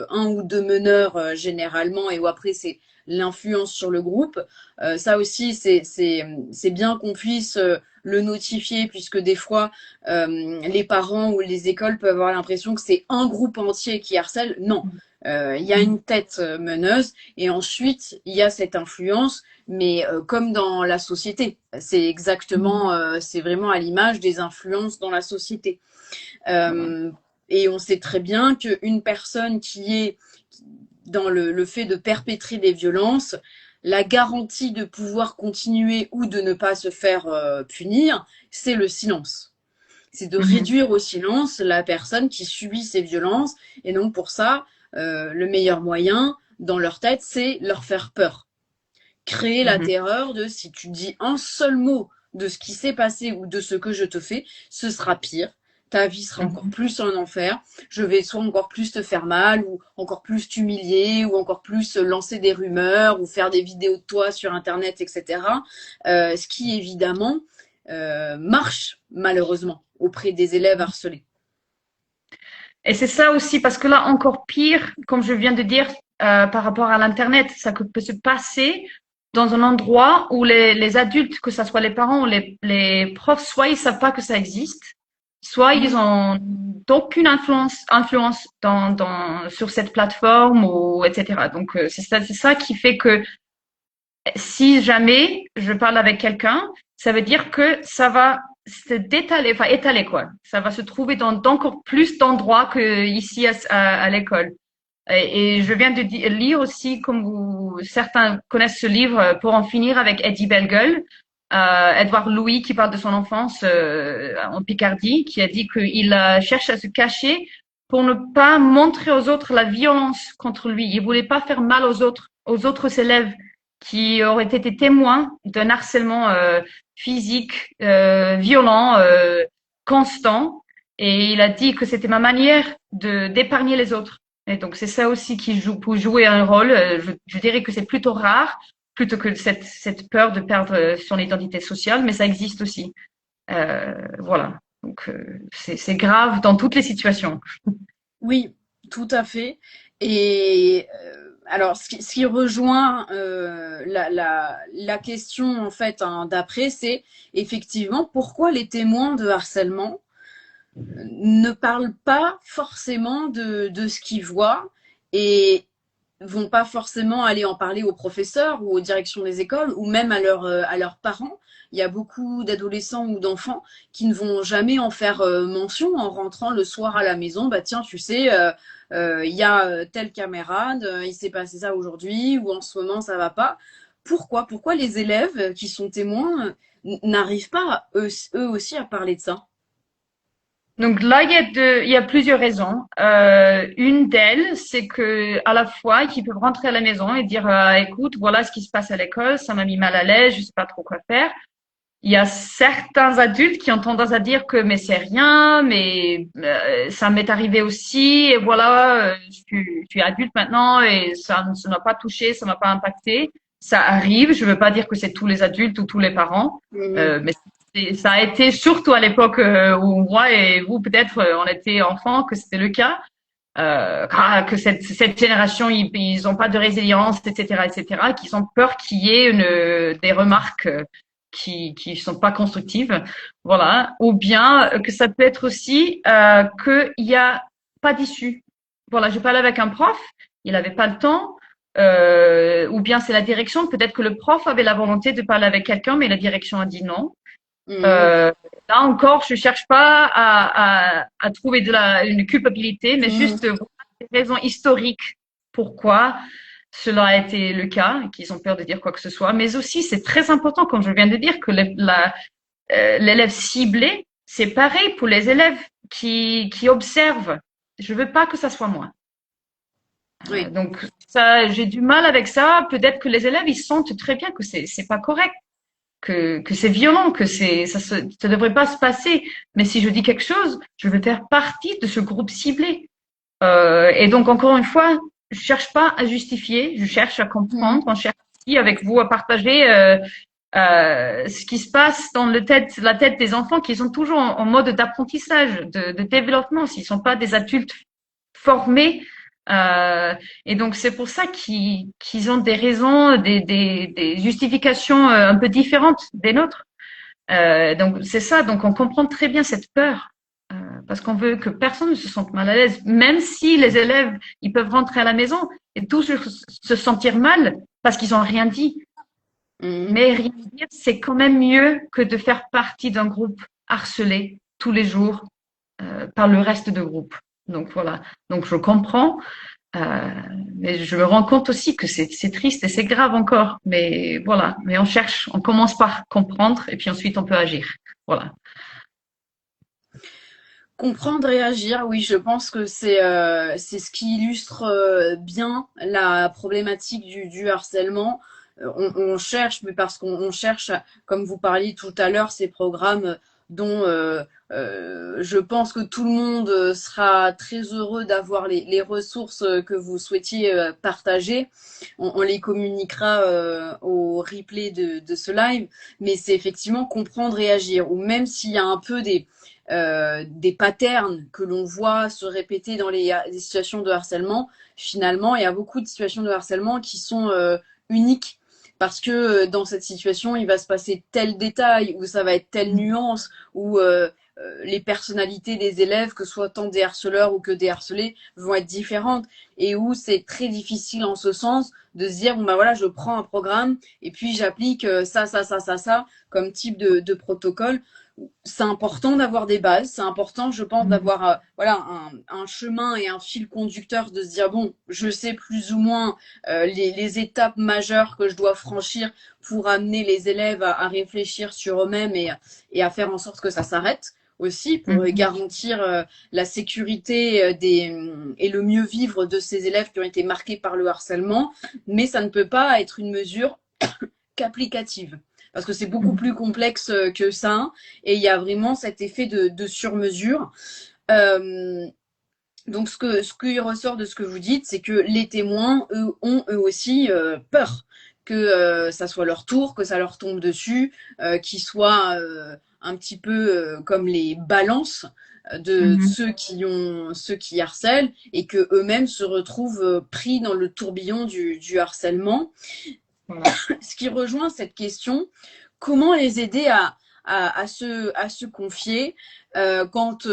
un ou deux meneurs généralement, et où après c'est l'influence sur le groupe. Ça aussi, c'est bien qu'on puisse le notifier, puisque des fois, les parents ou les écoles peuvent avoir l'impression que c'est un groupe entier qui harcèle. Non. Il y a une tête meneuse et ensuite il y a cette influence, mais comme dans la société, c'est vraiment à l'image des influences dans la société. Voilà. Euh, et on sait très bien qu'une personne qui est dans le fait de perpétrer des violences, la garantie de pouvoir continuer ou de ne pas se faire punir, c'est le silence. C'est de Mhm. réduire au silence la personne qui subit ces violences. Et donc pour ça, le meilleur moyen dans leur tête, c'est leur faire peur. Créer la Mhm. terreur de si tu dis un seul mot de ce qui s'est passé ou de ce que je te fais, ce sera pire. ta vie sera encore plus un enfer. Je vais soit encore plus te faire mal, ou encore plus t'humilier, ou encore plus lancer des rumeurs, ou faire des vidéos de toi sur Internet, etc. Ce qui, évidemment, marche, malheureusement, auprès des élèves harcelés. Et c'est ça aussi, parce que là, encore pire, comme je viens de dire, par rapport à l'Internet, ça peut se passer dans un endroit où les adultes, que ce soit les parents ou les profs, soit ils savent pas que ça existe, soit ils ont aucune influence sur cette plateforme ou etc. Donc, c'est ça qui fait que si jamais je parle avec quelqu'un, ça veut dire que ça va se détaler, enfin étaler quoi. Ça va se trouver dans d'encore plus d'endroits que ici à l'école. Et je viens de lire aussi, comme certains connaissent ce livre, Pour en finir avec Eddie Bellegueule, Edouard Louis qui parle de son enfance en Picardie, qui a dit qu'il cherche à se cacher pour ne pas montrer aux autres la violence contre lui. Il voulait pas faire mal aux autres élèves qui auraient été témoins d'un harcèlement physique, violent, constant. Et il a dit que c'était ma manière d'épargner les autres. Et donc c'est ça aussi qui joue pour jouer un rôle. Je dirais que c'est plutôt rare, plutôt que cette peur de perdre son identité sociale, mais ça existe aussi. Voilà. Donc c'est grave dans toutes les situations. Oui, tout à fait. Et alors, ce qui rejoint la question en fait hein, d'après, c'est effectivement pourquoi les témoins de harcèlement ne parlent pas forcément de ce qu'ils voient et vont pas forcément aller en parler aux professeurs ou aux directions des écoles ou même à leurs parents. Il y a beaucoup d'adolescents ou d'enfants qui ne vont jamais en faire mention en rentrant le soir à la maison. Bah tiens, tu sais, il y a tel camarade, il s'est passé ça aujourd'hui ou en ce moment ça va pas. Pourquoi les élèves qui sont témoins n'arrivent pas eux aussi à parler de ça? Donc là, il y a plusieurs raisons. Une d'elles, c'est que à la fois, qu'ils peuvent rentrer à la maison et dire, écoute, voilà ce qui se passe à l'école, ça m'a mis mal à l'aise, je sais pas trop quoi faire. Il y a certains adultes qui ont tendance à dire que mais c'est rien, mais ça m'est arrivé aussi, et voilà, je suis adulte maintenant et ça ne m'a pas touché, ça m'a pas impacté. Ça arrive, je veux pas dire que c'est tous les adultes ou tous les parents, Mhm. mais ça a été surtout à l'époque où moi et vous peut-être on était enfants que c'était le cas. Que cette génération ils ont pas de résilience etc etc qu'ils ont peur qu'il y ait des remarques qui sont pas constructives voilà ou bien que ça peut être aussi qu'il y a pas d'issue voilà je parlais avec un prof il avait pas le temps ou bien c'est la direction peut-être que le prof avait la volonté de parler avec quelqu'un mais la direction a dit non Mhm. euh, là encore, je cherche pas à trouver une culpabilité, mais Mhm. juste voir des raisons historiques pourquoi cela a été le cas, qu'ils ont peur de dire quoi que ce soit. Mais aussi, c'est très important, comme je viens de dire, que l'élève ciblé, c'est pareil pour les élèves qui observent. Je veux pas que ça soit moi. Oui. Donc ça, j'ai du mal avec ça. Peut-être que les élèves, ils sentent très bien que c'est pas correct que c'est violent, que ça devrait pas se passer. Mais si je dis quelque chose, je vais faire partie de ce groupe ciblé. Et donc encore une fois, je cherche pas à justifier, je cherche à Mhm. comprendre, on cherche aussi avec vous à partager ce qui se passe dans la tête des enfants qui sont toujours en mode d'apprentissage, de développement, s'ils sont pas des adultes formés. Et donc c'est pour ça qu'ils ont des raisons, des justifications un peu différentes des nôtres. Donc c'est ça. Donc on comprend très bien cette peur parce qu'on veut que personne ne se sente mal à l'aise, même si les élèves ils peuvent rentrer à la maison et tous se sentir mal parce qu'ils ont rien dit. Mhm. Mais rien dire, c'est quand même mieux que de faire partie d'un groupe harcelé tous les jours par le reste du groupe. Donc voilà. Donc je comprends. Euh, mais je me rends compte aussi que c'est triste et c'est grave encore. Mais voilà, mais on cherche, on commence par comprendre et puis ensuite on peut agir. Voilà. Comprendre et agir, oui, je pense que c'est ce qui illustre bien la problématique du harcèlement. On cherche, mais parce qu'on cherche, comme vous parliez tout à l'heure, ces programmes dont je pense que tout le monde sera très heureux d'avoir les ressources que vous souhaitiez partager. On les communiquera au replay de ce live, mais c'est effectivement comprendre et agir. Ou même s'il y a un peu des patterns que l'on voit se répéter dans les situations de harcèlement, finalement, il y a beaucoup de situations de harcèlement qui sont uniques parce que dans cette situation, il va se passer tel détail, ou ça va être telle nuance, ou les personnalités des élèves, que ce soit tant des harceleurs ou que des harcelés, vont être différentes, et où c'est très difficile en ce sens de se dire, bon bah voilà, je prends un programme, et puis j'applique ça, comme type de protocole. C'est important d'avoir des bases, c'est important, je pense, d'avoir voilà un chemin et un fil conducteur, de se dire bon, je sais plus ou moins les étapes majeures que je dois franchir pour amener les élèves à réfléchir sur eux-mêmes et à faire en sorte que ça s'arrête aussi, pour garantir la sécurité et le mieux vivre de ces élèves qui ont été marqués par le harcèlement, mais ça ne peut pas être une mesure qu'applicative, parce que c'est beaucoup plus complexe que ça, et il y a vraiment cet effet de sur-mesure. Euh, donc ce qui ressort de ce que vous dites, c'est que les témoins, eux, ont eux aussi peur que ça soit leur tour, que ça leur tombe dessus, qu'ils soient un petit peu comme les balances de ceux qui harcèlent, et que eux-mêmes se retrouvent pris dans le tourbillon du harcèlement. Voilà. Ce qui rejoint cette question, comment les aider à se confier quand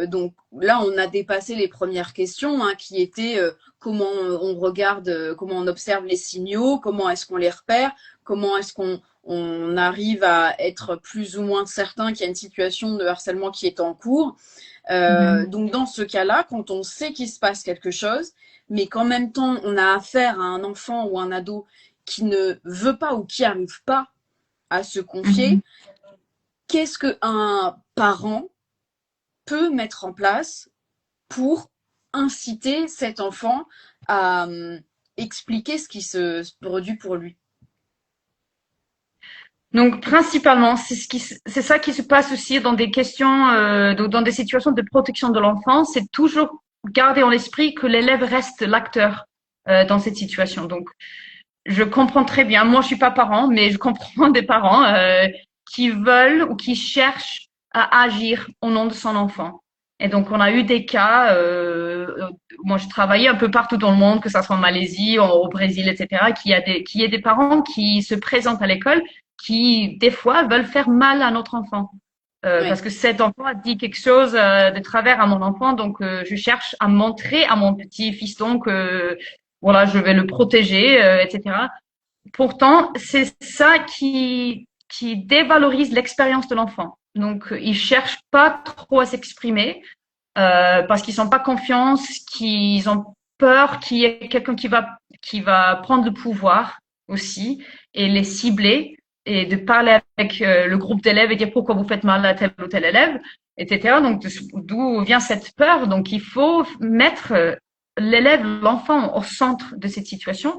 donc là on a dépassé les premières questions qui étaient comment on regarde, comment on observe les signaux, comment est-ce qu'on les repère, comment est-ce qu'on arrive à être plus ou moins certain qu'il y a une situation de harcèlement qui est en cours. Donc dans ce cas-là, quand on sait qu'il se passe quelque chose, mais qu'en même temps on a affaire à un enfant ou un ado qui ne veut pas ou qui n'arrive pas à se confier, qu'est-ce qu'un parent peut mettre en place pour inciter cet enfant à expliquer ce qui se produit pour lui? Donc principalement, c'est ça qui se passe aussi dans des questions, dans des situations de protection de l'enfant, c'est toujours garder en l'esprit que l'élève reste l'acteur dans cette situation. Donc je comprends très bien. Moi, je suis pas parent, mais je comprends des parents qui veulent ou qui cherchent à agir au nom de son enfant. Et donc, on a eu des cas. Moi, je travaillais un peu partout dans le monde, que ça soit en Malaisie, au Brésil, etc. Qu'il y ait des parents qui se présentent à l'école, qui des fois veulent faire mal à notre enfant. Oui. Parce que cet enfant a dit quelque chose de travers à mon enfant, donc je cherche à montrer à mon petit fiston que voilà, je vais le protéger, etc. Pourtant, c'est ça qui dévalorise l'expérience de l'enfant. Donc, ils cherchent pas trop à s'exprimer parce qu'ils sont pas confiance, qu'ils ont peur qu'il y ait quelqu'un qui va prendre le pouvoir aussi et les cibler et de parler avec le groupe d'élèves et dire pourquoi vous faites mal à tel ou tel élève, etc. Donc, d'où vient cette peur? Donc, il faut mettre l'élève, l'enfant au centre de cette situation.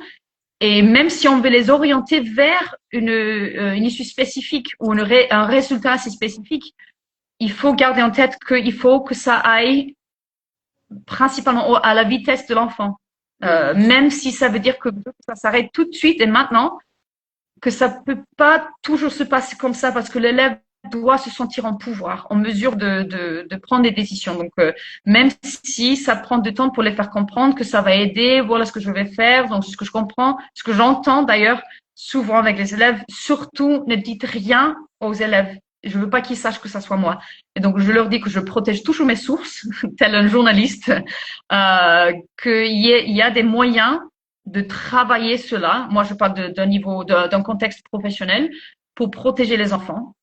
Et même si on veut les orienter vers une issue spécifique ou un résultat assez spécifique, il faut garder en tête qu'il faut que ça aille principalement à la vitesse de l'enfant. Même si ça veut dire que ça s'arrête tout de suite et maintenant, que ça peut pas toujours se passer comme ça parce que l'élève doit se sentir en pouvoir, en mesure de prendre des décisions. Donc, même si ça prend du temps pour les faire comprendre que ça va aider, voilà ce que je vais faire. Donc, ce que je comprends, ce que j'entends d'ailleurs souvent avec les élèves, surtout ne dites rien aux élèves. Je veux pas qu'ils sachent que ça soit moi. Et donc, je leur dis que je protège toujours mes sources, tel un journaliste, qu'il y a des moyens de travailler cela. Moi, je parle d'un niveau, d'un contexte professionnel pour protéger les enfants.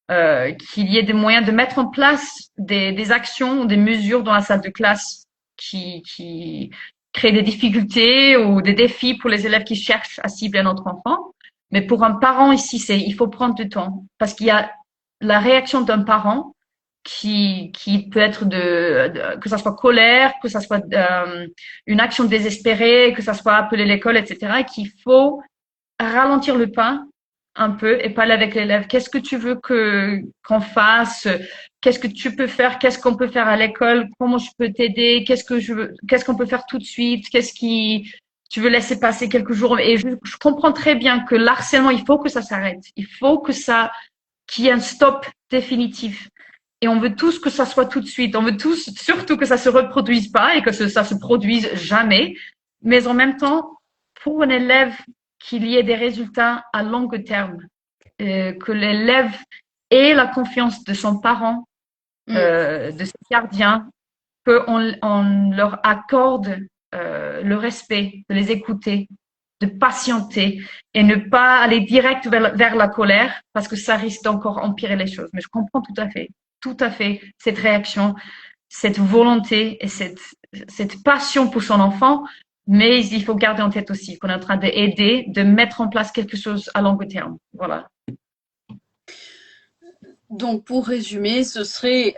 Qu'il y ait des moyens de mettre en place des actions, des mesures dans la salle de classe qui créent des difficultés ou des défis pour les élèves qui cherchent à cibler notre enfant. Mais pour un parent ici, il faut prendre du temps parce qu'il y a la réaction d'un parent qui peut être que ça soit colère, que ça soit une action désespérée, que ça soit appeler l'école, etc. Qu'il faut ralentir le pas un peu et parler avec l'élève. Qu'est-ce que tu veux qu'on fasse? Qu'est-ce que tu peux faire? Qu'est-ce qu'on peut faire à l'école? Comment je peux t'aider? Qu'est-ce qu'on peut faire tout de suite? Tu veux laisser passer quelques jours? Et je comprends très bien que l'harcèlement, il faut que ça s'arrête. Il faut qu'il y ait un stop définitif. Et on veut tous que ça soit tout de suite. On veut tous, surtout que ça se reproduise pas et que ça se produise jamais. Mais en même temps, pour un élève, qu'il y ait des résultats à long terme, que l'élève ait la confiance de son parent, Mm. de ses gardiens, on leur accorde le respect, de les écouter, de patienter et ne pas aller direct vers la colère parce que ça risque d'encore empirer les choses. Mais je comprends tout à fait cette réaction, cette volonté et cette passion pour son enfant. Mais il faut garder en tête aussi qu'on est en train d'aider, de mettre en place quelque chose à long terme. Voilà. Donc, pour résumer, ce serait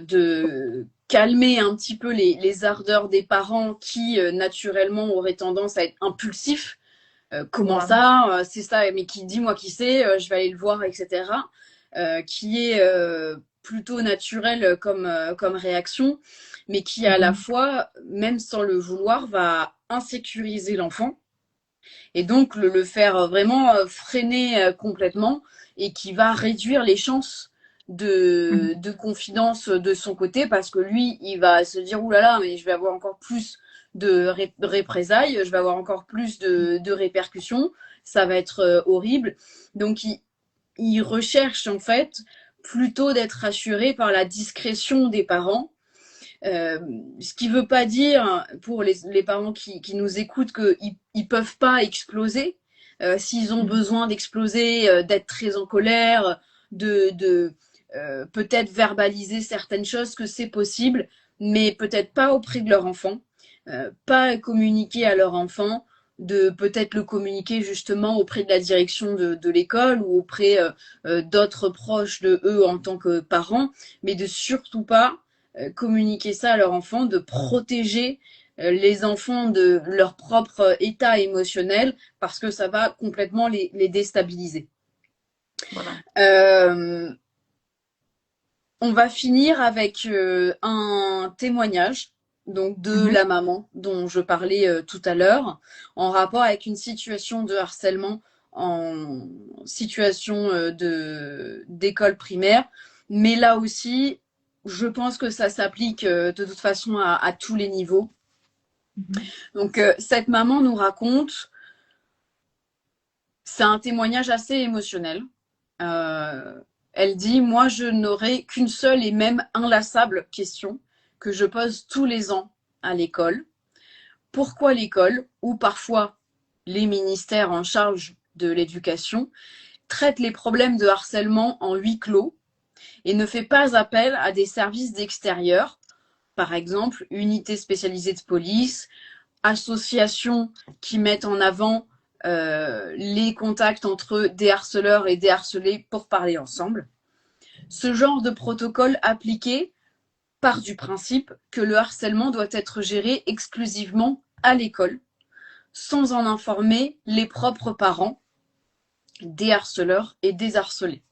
de calmer un petit peu les ardeurs des parents qui, naturellement, auraient tendance à être impulsifs. Comment Voilà. ça c'est ça, mais qui dit moi qui sais, je vais aller le voir, etc. Qui est plutôt naturel comme réaction, mais qui à la Mhm. fois, même sans le vouloir, va insécuriser l'enfant et donc le faire vraiment freiner complètement et qui va réduire les chances Mhm. de confidence de son côté parce que lui, il va se dire ouh là là, mais je vais avoir encore plus de représailles, je vais avoir encore plus de répercussions, ça va être horrible. Donc il recherche en fait plutôt d'être rassuré par la discrétion des parents. Euh, Ce qui ne veut pas dire pour les parents qui nous écoutent qu'ils ne peuvent pas exploser. S'ils ont Mhm. besoin d'exploser, d'être très en colère, de peut-être verbaliser certaines choses, que c'est possible, mais peut-être pas auprès de leur enfant, pas communiquer à leur enfant, de peut-être le communiquer justement auprès de la direction de l'école ou auprès d'autres proches de eux en tant que parents, mais de surtout pas communiquer ça à leur enfant, de protéger les enfants de leur propre état émotionnel parce que ça va complètement les déstabiliser. Voilà. Euh, on va finir avec un témoignage donc de Mhm. la maman dont je parlais tout à l'heure en rapport avec une situation de harcèlement en situation d'école primaire. Mais là aussi, je pense que ça s'applique de toute façon à tous les niveaux. Mhm. Donc cette maman nous raconte, c'est un témoignage assez émotionnel. Euh, Elle dit, moi, je n'aurai qu'une seule et même inlassable question que je pose tous les ans à l'école. Pourquoi l'école, ou parfois les ministères en charge de l'éducation, traitent les problèmes de harcèlement en huis clos et ne fait pas appel à des services d'extérieur, par exemple unités spécialisées de police, associations qui mettent en avant les contacts entre des harceleurs et des harcelés pour parler ensemble. Ce genre de protocole appliqué part du principe que le harcèlement doit être géré exclusivement à l'école, sans en informer les propres parents des harceleurs et des harcelés.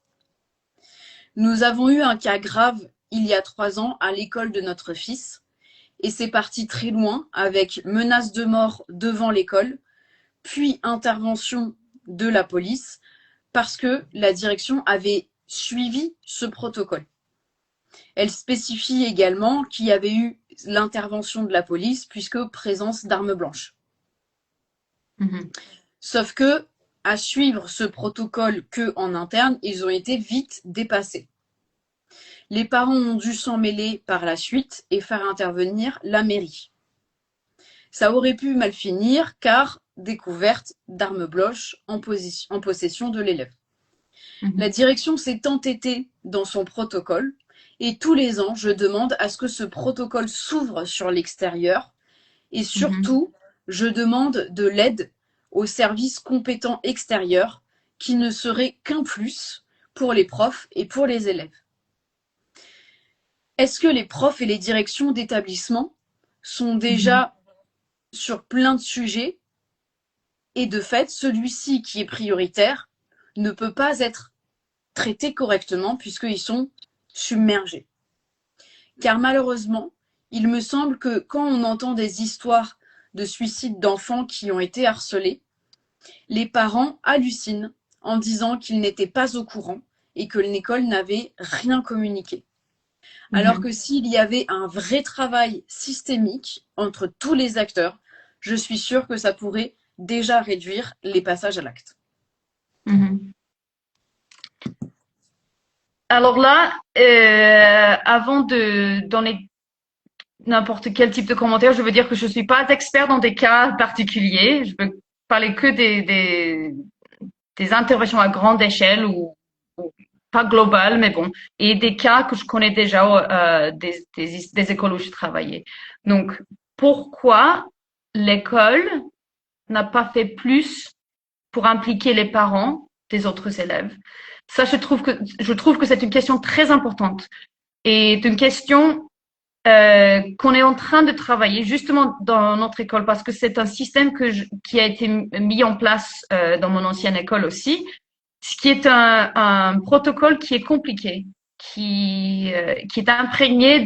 Nous avons eu un cas grave il y a 3 ans à l'école de notre fils, et c'est parti très loin avec menace de mort devant l'école, puis intervention de la police, parce que la direction avait suivi ce protocole. Elle spécifie également qu'il y avait eu l'intervention de la police puisque présence d'armes blanches. Mhm. Sauf que, à suivre ce protocole que en interne, ils ont été vite dépassés. Les parents ont dû s'en mêler par la suite et faire intervenir la mairie. Ça aurait pu mal finir car découverte d'armes blanches en possession de l'élève. La Mhm. direction s'est entêtée dans son protocole et tous les ans, je demande à ce que ce protocole s'ouvre sur l'extérieur et Mhm. surtout, je demande de l'aide aux services compétents extérieurs qui ne seraient qu'un plus pour les profs et pour les élèves. Est-ce que les profs et les directions d'établissement sont Mhm. déjà sur plein de sujets et de fait, celui-ci qui est prioritaire ne peut pas être traité correctement puisqu'ils sont submergés. Car malheureusement, il me semble que quand on entend des histoires de suicide d'enfants qui ont été harcelés, les parents hallucinent en disant qu'ils n'étaient pas au courant et que l'école n'avait rien communiqué. Alors que s'il y avait un vrai travail systémique entre tous les acteurs, je suis sûre que ça pourrait déjà réduire les passages à l'acte. Alors là, avant de donner n'importe quel type de commentaire, je veux dire que je suis pas expert dans des cas particuliers. Je peux parler que des interventions à grande échelle ou pas globales, mais bon, et des cas que je connais déjà des écoles où je travaillais. Donc, pourquoi l'école n'a pas fait plus pour impliquer les parents des autres élèves? Ça, je trouve que c'est une question très importante et une question qu'on est en train de travailler justement dans notre école parce que c'est un système qui a été mis en place dans mon ancienne école aussi, ce qui est un protocole qui est compliqué, qui est imprégné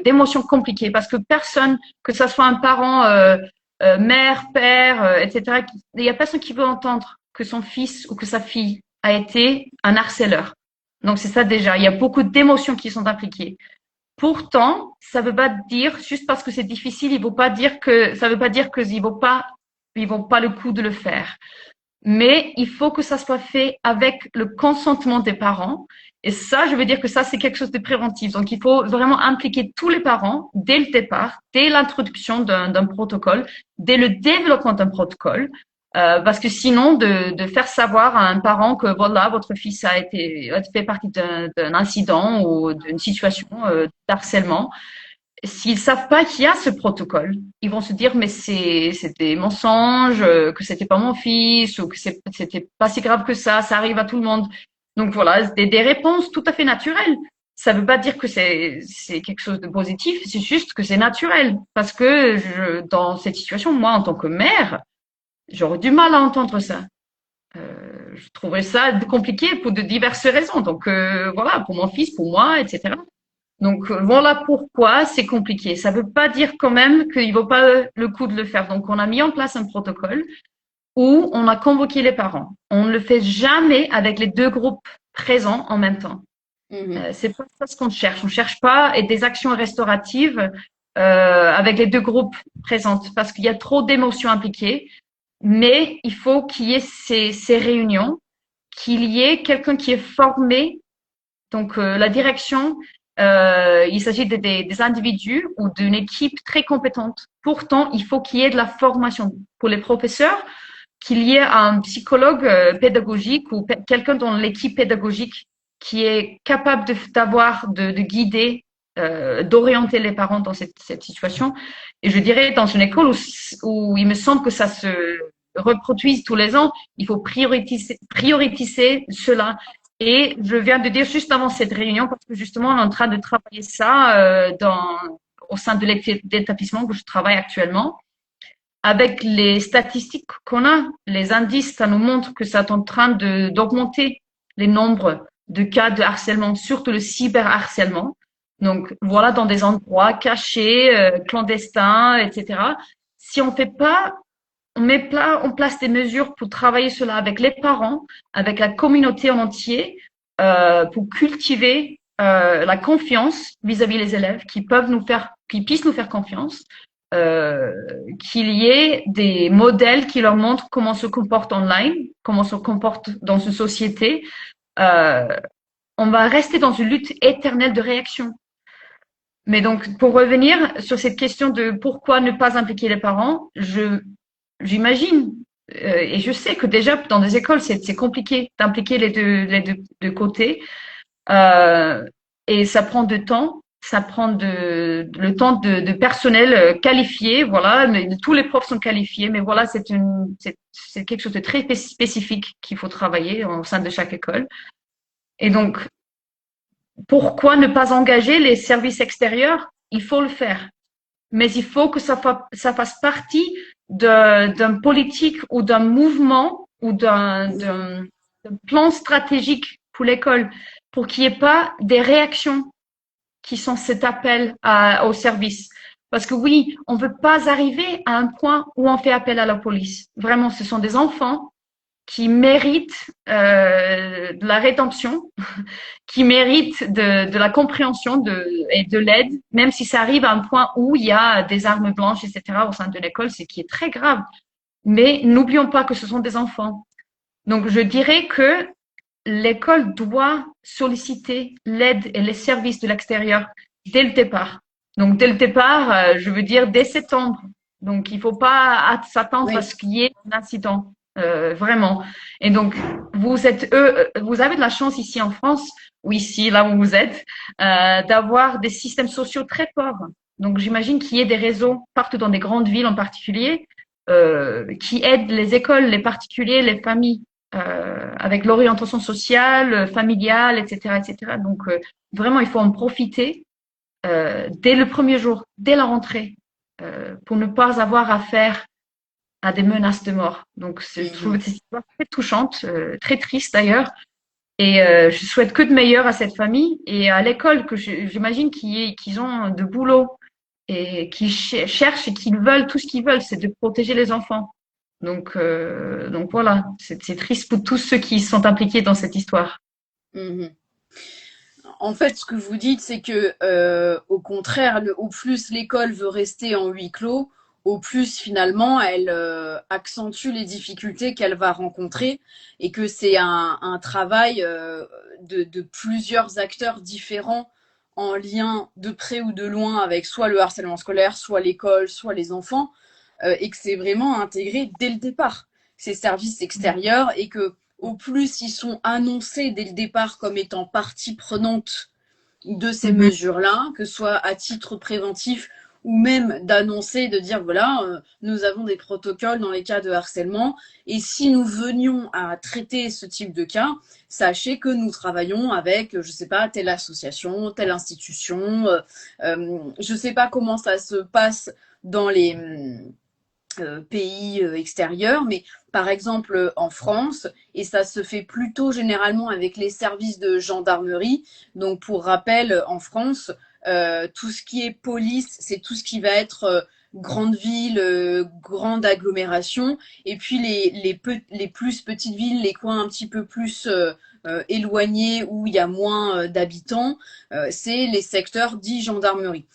d'émotions compliquées parce que personne, que ça soit un parent, mère, père, etc., il y a personne qui veut entendre que son fils ou que sa fille a été un harceleur. Donc c'est ça déjà, il y a beaucoup d'émotions qui sont impliquées. Pourtant, ça veut pas dire juste parce que c'est difficile, ça veut pas dire qu'ils vaut pas le coup de le faire. Mais il faut que ça soit fait avec le consentement des parents. Et ça, je veux dire que ça, c'est quelque chose de préventif. Donc, il faut vraiment impliquer tous les parents dès le départ, dès l'introduction d'un protocole, dès le développement d'un protocole. Parce que sinon, de faire savoir à un parent que voilà, votre fils a fait partie d'un incident ou d'une situation d'harcèlement, s'ils savent pas qu'il y a ce protocole, ils vont se dire mais c'est des mensonges, que c'était pas mon fils ou que c'était pas si grave que ça arrive à tout le monde. Donc voilà, des réponses tout à fait naturelles. Ça veut pas dire que c'est quelque chose de positif, c'est juste que c'est naturel parce que dans cette situation, moi en tant que mère, j'aurais du mal à entendre ça. Je trouvais ça compliqué pour de diverses raisons. Donc voilà, pour mon fils, pour moi, etc. Donc voilà pourquoi c'est compliqué. Ça veut pas dire quand même qu'il vaut pas le coup de le faire. Donc on a mis en place un protocole où on a convoqué les parents. On ne le fait jamais avec les deux groupes présents en même temps. C'est pas ça ce qu'on cherche. On cherche pas des actions restauratives avec les deux groupes présents parce qu'il y a trop d'émotions impliquées. Mais il faut qu'il y ait ces réunions, qu'il y ait quelqu'un qui est formé. Donc la direction, il s'agit des individus ou d'une équipe très compétente. Pourtant, il faut qu'il y ait de la formation pour les professeurs, qu'il y ait un psychologue pédagogique ou quelqu'un dans l'équipe pédagogique qui est capable de guider, d'orienter les parents dans cette situation. Et je dirais dans une école où il me semble que ça se reproduise tous les ans, il faut prioriser cela. Et je viens de dire juste avant cette réunion, parce que justement, on est en train de travailler ça au sein de l'établissement où je travaille actuellement. Avec les statistiques qu'on a, les indices, ça nous montre que ça est en train d'augmenter les nombres de cas de harcèlement, surtout le cyberharcèlement. Donc voilà, dans des endroits cachés, clandestins, etc. Si on fait pas, on met en place des mesures pour travailler cela avec les parents, avec la communauté en entier, pour cultiver la confiance vis-à-vis des élèves qui puissent nous faire confiance, qu'il y ait des modèles qui leur montrent comment se comporte online, comment se comporte dans une société. On va rester dans une lutte éternelle de réaction. Mais donc, pour revenir sur cette question de pourquoi ne pas impliquer les parents, j'imagine et je sais que déjà dans des écoles c'est compliqué d'impliquer les deux côtés et ça prend du temps, ça prend le temps de personnel qualifié, voilà, mais tous les profs sont qualifiés, mais voilà c'est quelque chose de très spécifique qu'il faut travailler au sein de chaque école. Et donc pourquoi ne pas engager les services extérieurs? Il faut le faire. Mais il faut que ça fasse partie d'un politique ou d'un mouvement ou un plan stratégique pour l'école, pour qu'il n'y ait pas des réactions qui sont cet appel au service. Parce que oui, on ne veut pas arriver à un point où on fait appel à la police. Vraiment, ce sont des enfants qui méritent de la rédemption, qui méritent de la compréhension et de l'aide, même si ça arrive à un point où il y a des armes blanches, etc. au sein de l'école, c'est qui est très grave. Mais n'oublions pas que ce sont des enfants. Donc, je dirais que l'école doit solliciter l'aide et les services de l'extérieur dès le départ. Donc, dès le départ, je veux dire dès septembre. Donc, il ne faut pas s'attendre à Oui. ce qu'il y ait un incident, vraiment. Et donc, vous avez de la chance ici en France, ou ici, là où vous êtes, d'avoir des systèmes sociaux très forts. Donc, j'imagine qu'il y ait des réseaux partout dans des grandes villes en particulier qui aident les écoles, les particuliers, les familles avec l'orientation sociale, familiale, etc., etc. Donc, vraiment, il faut en profiter dès le premier jour, dès la rentrée, pour ne pas avoir affaire à des menaces de mort. Donc, je trouve Mhm. cette histoire très touchante, très triste d'ailleurs. Et je souhaite que de meilleur à cette famille et à l'école, que j'imagine qu'ils ont de boulot et qu'ils cherchent et qu'ils veulent, tout ce qu'ils veulent, c'est de protéger les enfants. Donc voilà, c'est triste pour tous ceux qui sont impliqués dans cette histoire. Mhm. En fait, ce que vous dites, c'est que au contraire, au plus l'école veut rester en huis clos, au plus finalement elle accentue les difficultés qu'elle va rencontrer et que c'est un travail de plusieurs acteurs différents en lien de près ou de loin avec soit le harcèlement scolaire, soit l'école, soit les enfants, et que c'est vraiment intégré dès le départ, ces services extérieurs, et que au plus ils sont annoncés dès le départ comme étant partie prenante de ces Mhm, mesures-là, que ce soit à titre préventif ou même d'annoncer, de dire voilà, nous avons des protocoles dans les cas de harcèlement, et si nous venions à traiter ce type de cas, sachez que nous travaillons avec, je sais pas, telle association, telle institution. Je sais pas comment ça se passe dans les pays extérieurs, mais par exemple en France, et ça se fait plutôt généralement avec les services de gendarmerie. Donc pour rappel, en France, tout ce qui est police, c'est tout ce qui va être grande ville, grande agglomération, et puis les plus petites villes, les coins un petit peu plus éloignés où il y a moins d'habitants, c'est les secteurs dits gendarmerie.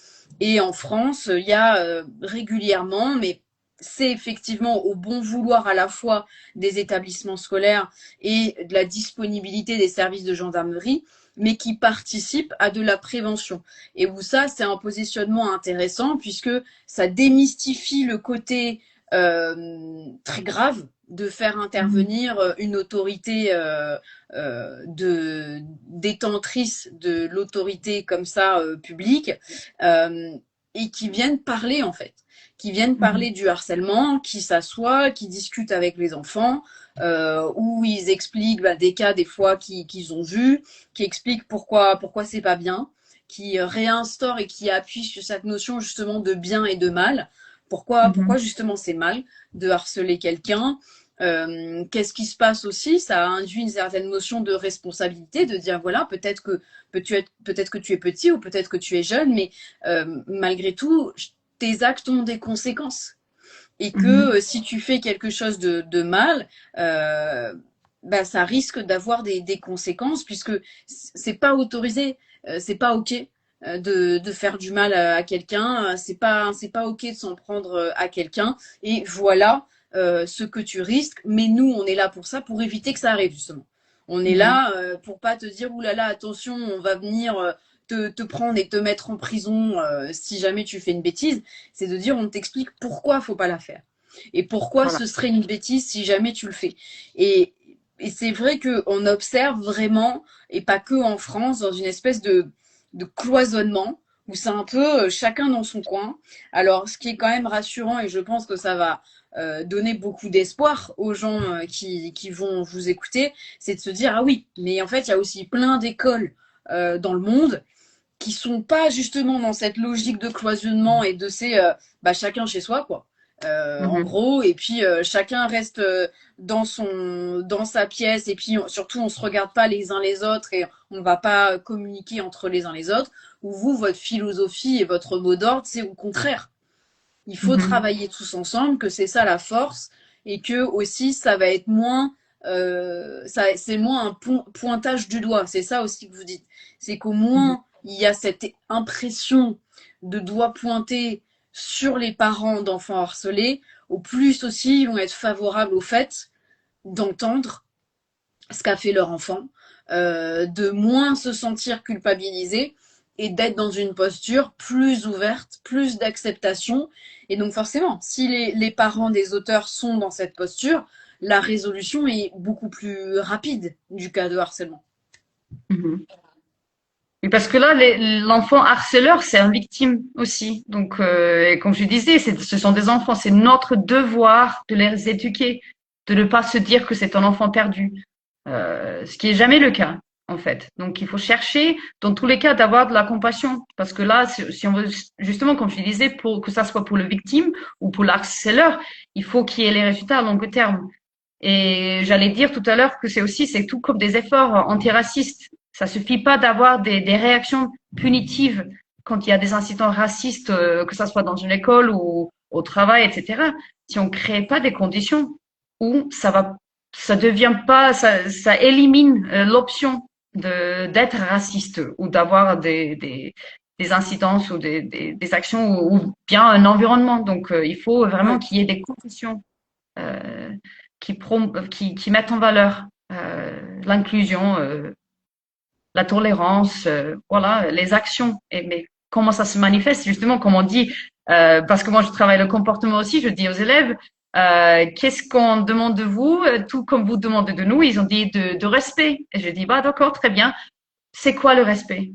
Et en France, il y a régulièrement, mais c'est effectivement au bon vouloir à la fois des établissements scolaires et de la disponibilité des services de gendarmerie, mais qui participent à de la prévention. Et où ça, c'est un positionnement intéressant puisque ça démystifie le côté très grave de faire mhm, intervenir une autorité détentrice de l'autorité comme ça publique, euh, et qui viennent parler en fait, qui viennent mhm, parler du harcèlement, qui s'assoient, qui discutent avec les enfants, où ils expliquent des cas des fois qu'ils ont vus, qui expliquent pourquoi c'est pas bien, qui réinstaurent et qui appuient sur cette notion justement de bien et de mal. Pourquoi mhm, justement c'est mal de harceler quelqu'un. Qu'est-ce qui se passe aussi? Ça induit une certaine notion de responsabilité, de dire voilà, peut-être que tu es petit ou peut-être que tu es jeune, mais malgré tout, tes actes ont des conséquences. Et mhm, que si tu fais quelque chose de mal, euh, ça risque d'avoir des conséquences puisque c'est pas autorisé, c'est pas ok de faire du mal à quelqu'un, c'est pas ok de s'en prendre à quelqu'un. Et voilà ce que tu risques. Mais nous, on est là pour ça, pour éviter que ça arrive justement. On est mhm, là pour pas te dire oulala, attention, on va venir te prendre et te mettre en prison si jamais tu fais une bêtise. C'est de dire on t'explique pourquoi faut pas la faire et pourquoi voilà. ce serait une bêtise si jamais tu le fais. Et, et c'est vrai qu'on observe vraiment, et pas que en France, dans une espèce de cloisonnement où c'est un peu chacun dans son coin. Alors, ce qui est quand même rassurant, et je pense que ça va donner beaucoup d'espoir aux gens qui vont vous écouter, c'est de se dire, ah oui, mais en fait, il y a aussi plein d'écoles dans le monde qui sont pas justement dans cette logique de cloisonnement et de chacun chez soi, quoi. en Mhm. gros, et puis chacun reste dans sa pièce, et puis surtout on se regarde pas les uns les autres et on va pas communiquer entre les uns les autres. Ou vous, votre philosophie et votre mot d'ordre, c'est au contraire. Il faut Mhm. travailler tous ensemble, que c'est ça la force, et que aussi ça va être moins, c'est moins un pointage du doigt. C'est ça aussi que vous dites. C'est qu'au Mhm. moins il y a cette impression de doigt pointé sur les parents d'enfants harcelés. Au plus aussi, ils vont être favorables au fait d'entendre ce qu'a fait leur enfant, de moins se sentir culpabilisé et d'être dans une posture plus ouverte, plus d'acceptation. Et donc forcément, si les parents des auteurs sont dans cette posture, la résolution est beaucoup plus rapide du cas de harcèlement. Mhm. Et parce que là, l'enfant harceleur, c'est un victime aussi. Donc, et comme je disais, ce sont des enfants. C'est notre devoir de les éduquer, de ne pas se dire que c'est un enfant perdu, ce qui est jamais le cas, en fait. Donc, il faut chercher, dans tous les cas, d'avoir de la compassion. Parce que là, si on veut, justement, comme je disais, pour que ça soit pour le victime ou pour l'harceleur, il faut qu'il y ait les résultats à long terme. Et j'allais dire tout à l'heure que c'est tout comme des efforts antiracistes. Ça suffit pas d'avoir des réactions punitives quand il y a des incidents racistes, que ça soit dans une école ou au travail, etc. Si on crée pas des conditions où ça devient pas, ça élimine l'option d'être raciste ou d'avoir des incidences ou des actions ou bien un environnement. Donc, il faut vraiment Ouais. qu'il y ait des conditions qui mettent en valeur l'inclusion, la tolérance, voilà, les actions. Mais comment ça se manifeste, justement, comme on dit, parce que moi je travaille le comportement aussi, je dis aux élèves, qu'est-ce qu'on demande de vous, tout comme vous demandez de nous, ils ont dit de respect. Et je dis, bah d'accord, très bien, c'est quoi le respect?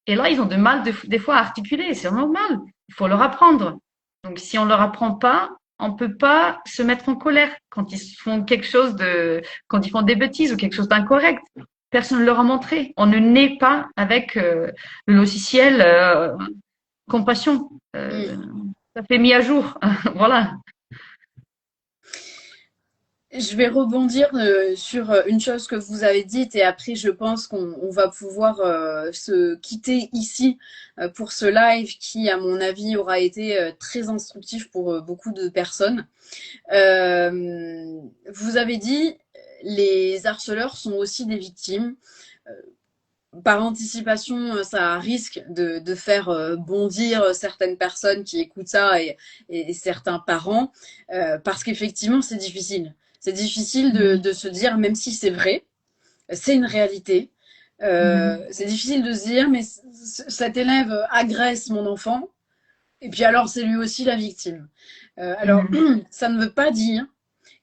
Et là, ils ont de mal des fois à articuler, c'est normal, il faut leur apprendre. Donc, si on leur apprend pas, on peut pas se mettre en colère quand ils font quand ils font des bêtises ou quelque chose d'incorrect. Personne ne leur a montré. On ne naît pas avec le logiciel compassion. Mm. Ça fait mis à jour. Voilà. Je vais rebondir sur une chose que vous avez dite et après je pense qu'on va pouvoir se quitter ici pour ce live qui, à mon avis, aura été très instructif pour beaucoup de personnes. Vous avez dit les harceleurs sont aussi des victimes. Euh, Par anticipation, ça risque de faire bondir certaines personnes qui écoutent ça et certains parents, parce qu'effectivement, c'est difficile. C'est difficile Mhm. de se dire, même si c'est vrai, c'est une réalité. Mhm. C'est difficile de se dire, mais cet élève agresse mon enfant, et puis alors c'est lui aussi la victime. Alors, Mhm. ça ne veut pas dire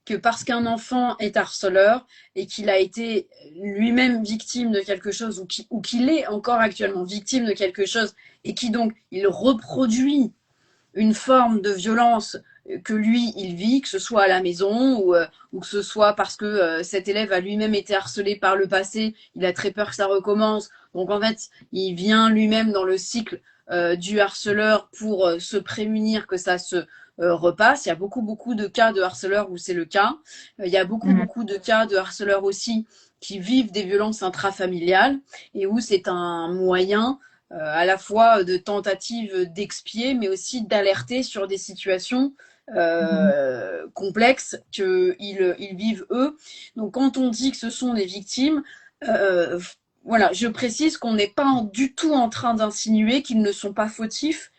que parce qu'un enfant est harceleur et qu'il a été lui-même victime de quelque chose ou qu'il est encore actuellement victime de quelque chose et qui donc il reproduit une forme de violence que lui il vit, que ce soit à la maison ou que ce soit parce que cet élève a lui-même été harcelé par le passé, il a très peur que ça recommence. Donc en fait, il vient lui-même dans le cycle du harceleur pour se prémunir que ça se repasse. Il y a beaucoup de cas de harceleurs où c'est le cas. Il y a Mhm. beaucoup de cas de harceleurs aussi qui vivent des violences intrafamiliales et où c'est un moyen à la fois de tentatives d'expier, mais aussi d'alerter sur des situations Mhm. complexes qu'ils vivent eux. Donc quand on dit que ce sont des victimes, voilà, je précise qu'on n'est pas du tout en train d'insinuer qu'ils ne sont pas fautifs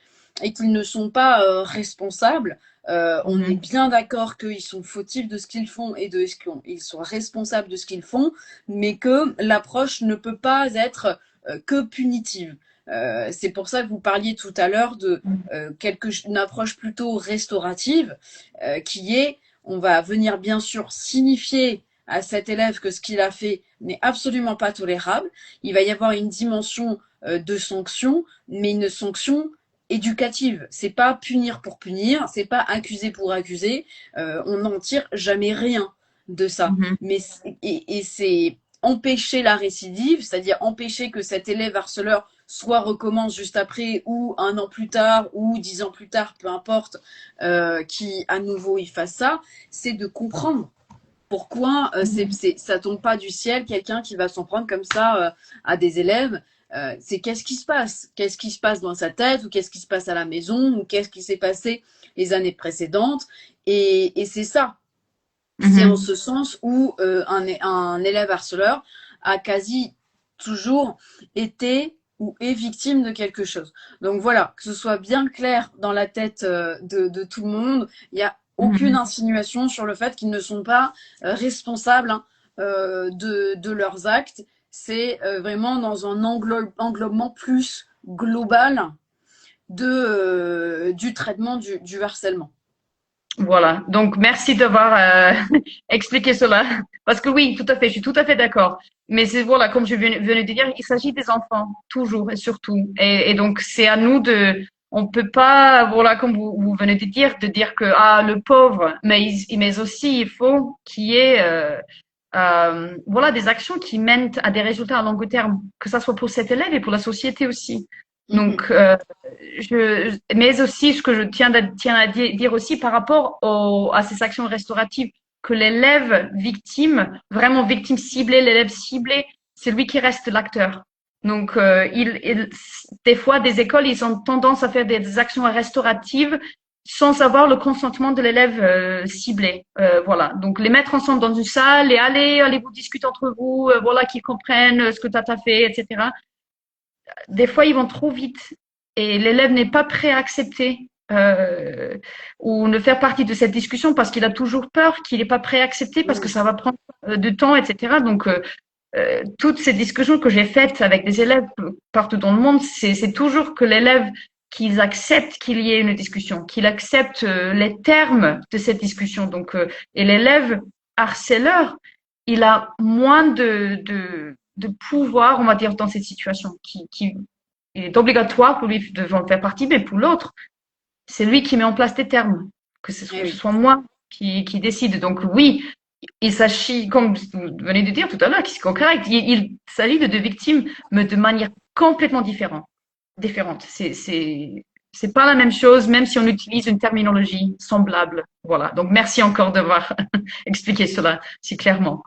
et qu'ils ne sont pas responsables. On est Mhm. bien d'accord qu'ils sont fautifs de ce qu'ils font et de ce qu'ils sont responsables de ce qu'ils font, mais que l'approche ne peut pas être que punitive. C'est pour ça que vous parliez tout à l'heure de une approche plutôt restaurative, qui est, on va venir bien sûr signifier à cet élève que ce qu'il a fait n'est absolument pas tolérable. Il va y avoir une dimension de sanction, mais une sanction éducative. C'est pas punir pour punir, c'est pas accuser pour accuser. On n'en tire jamais rien de ça. Mhm. Et c'est empêcher la récidive, c'est-à-dire empêcher que cet élève harceleur soit recommence juste après, ou 1 an plus tard, ou 10 ans plus tard, peu importe, qui à nouveau il fasse ça, c'est de comprendre pourquoi ça tombe pas du ciel, quelqu'un qui va s'en prendre comme ça à des élèves. C'est qu'est-ce qui se passe? Qu'est-ce qui se passe dans sa tête? Ou qu'est-ce qui se passe à la maison? Ou qu'est-ce qui s'est passé les années précédentes? Et c'est ça. C'est en Mhm. ce sens où un élève harceleur a quasi toujours été ou est victime de quelque chose. Donc voilà, que ce soit bien clair dans la tête de tout le monde, il n'y a aucune Mhm. insinuation sur le fait qu'ils ne sont pas responsables hein, de leurs actes. C'est vraiment dans un englobement plus global du traitement du harcèlement. Voilà. Donc, merci d'avoir expliqué cela. Parce que oui, tout à fait, je suis tout à fait d'accord. Mais c'est voilà, comme je venais de dire, il s'agit des enfants, toujours et surtout. Et donc, c'est à nous on peut pas, voilà, comme vous venez de dire que, ah, le pauvre, mais aussi, il faut qu'il y ait, voilà, des actions qui mènent à des résultats à long terme, que ça soit pour cet élève et pour la société aussi. Mhm. Donc, mais aussi ce que je tiens à dire aussi par rapport à ces actions restauratives, que l'élève victime, vraiment victime ciblée, l'élève ciblé, c'est lui qui reste l'acteur. Donc, des fois, des écoles, ils ont tendance à faire des actions restauratives sans avoir le consentement de l'élève ciblé. Voilà. Donc, les mettre ensemble dans une salle et allez vous discuter entre vous, voilà, qu'ils comprennent ce que tu as fait, etc. Des fois, ils vont trop vite et l'élève n'est pas prêt à accepter ou ne faire partie de cette discussion parce qu'il a toujours peur, qu'il n'est pas prêt à accepter parce que Mhm. ça va prendre du temps, etc. Donc, toutes ces discussions que j'ai faites avec des élèves partout dans le monde, c'est toujours que l'élève qu'ils acceptent qu'il y ait une discussion, qu'il accepte les termes de cette discussion. Donc, et l'élève harceleur, il a moins de pouvoir, on va dire, dans cette situation, qui est obligatoire pour lui de en faire partie, mais pour l'autre, c'est lui qui met en place des termes, que ce Eh oui. soit moi qui décide. Donc oui, il s'agit, comme vous venez de dire tout à l'heure, qui est correct, il s'agit de deux victimes, mais de manière complètement différente. C'est pas la même chose, même si on utilise une terminologie semblable. Voilà. Donc merci encore d'avoir expliqué cela si clairement.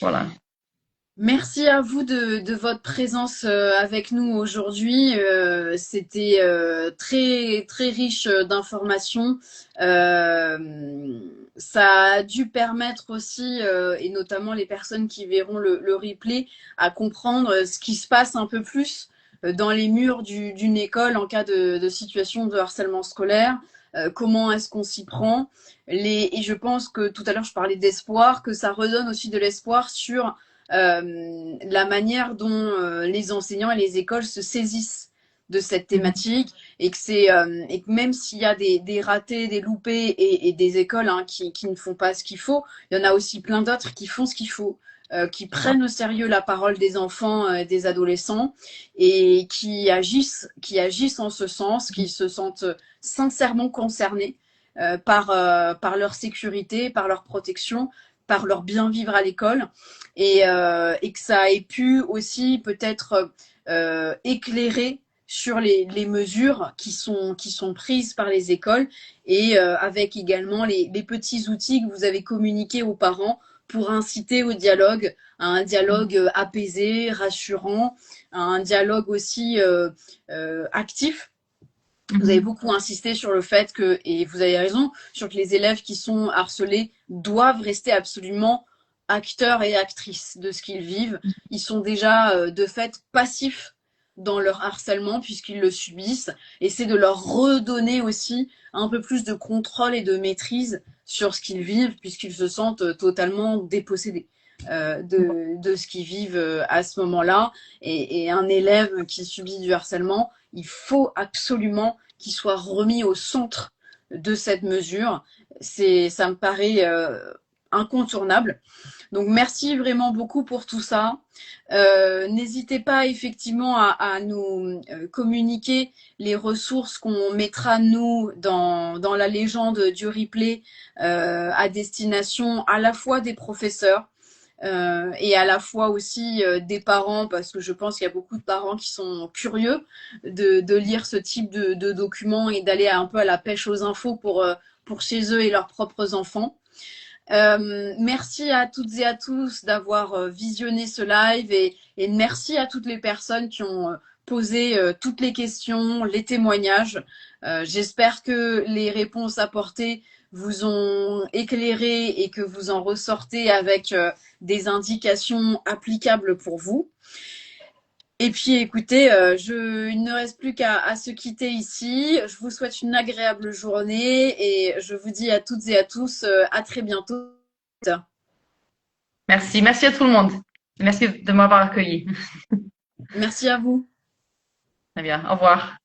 Voilà. Merci à vous de votre présence avec nous aujourd'hui. C'était très très riche d'informations. Ça a dû permettre aussi, et notamment les personnes qui verront le replay, à comprendre ce qui se passe un peu plus dans les murs d'une école en cas de situation de harcèlement scolaire. Comment est-ce qu'on s'y prend? Et je pense que tout à l'heure je parlais d'espoir, que ça redonne aussi de l'espoir sur la manière dont les enseignants et les écoles se saisissent de cette Mhm. thématique et que même s'il y a des ratés, des loupés et des écoles hein, qui ne font pas ce qu'il faut, il y en a aussi plein d'autres qui font ce qu'il faut, qui Voilà. prennent au sérieux la parole des enfants et des adolescents et qui agissent en ce sens, qui se sentent sincèrement concernés par leur sécurité, par leur protection, par leur bien vivre à l'école et que ça ait pu aussi peut-être éclairer sur les mesures qui sont prises par les écoles et avec également les petits outils que vous avez communiqués aux parents pour inciter au dialogue, à un dialogue apaisé, rassurant, à un dialogue aussi actif. Vous avez Mhm. beaucoup insisté sur le fait que, et vous avez raison, sur que les élèves qui sont harcelés doivent rester absolument acteurs et actrices de ce qu'ils vivent. Ils sont déjà de fait passifs dans leur harcèlement puisqu'ils le subissent et c'est de leur redonner aussi un peu plus de contrôle et de maîtrise sur ce qu'ils vivent puisqu'ils se sentent totalement dépossédés de ce qu'ils vivent à ce moment-là. Et un élève qui subit du harcèlement, il faut absolument qu'il soit remis au centre de cette mesure. Ça me paraît incontournable. Donc merci vraiment beaucoup pour tout ça. N'hésitez pas effectivement à nous communiquer les ressources qu'on mettra nous dans la légende du replay à destination à la fois des professeurs, et à la fois aussi des parents, parce que je pense qu'il y a beaucoup de parents qui sont curieux de lire ce type de documents et d'aller un peu à la pêche aux infos pour chez eux et leurs propres enfants. Merci à toutes et à tous d'avoir visionné ce live et merci à toutes les personnes qui ont posé toutes les questions, les témoignages. J'espère que les réponses apportées vous ont éclairé et que vous en ressortez avec des indications applicables pour vous. Et puis écoutez, il ne reste plus qu'à se quitter ici. Je vous souhaite une agréable journée et je vous dis à toutes et à tous à très bientôt. Merci. Merci à tout le monde. Merci de m'avoir accueilli. Merci à vous. Très bien. Au revoir.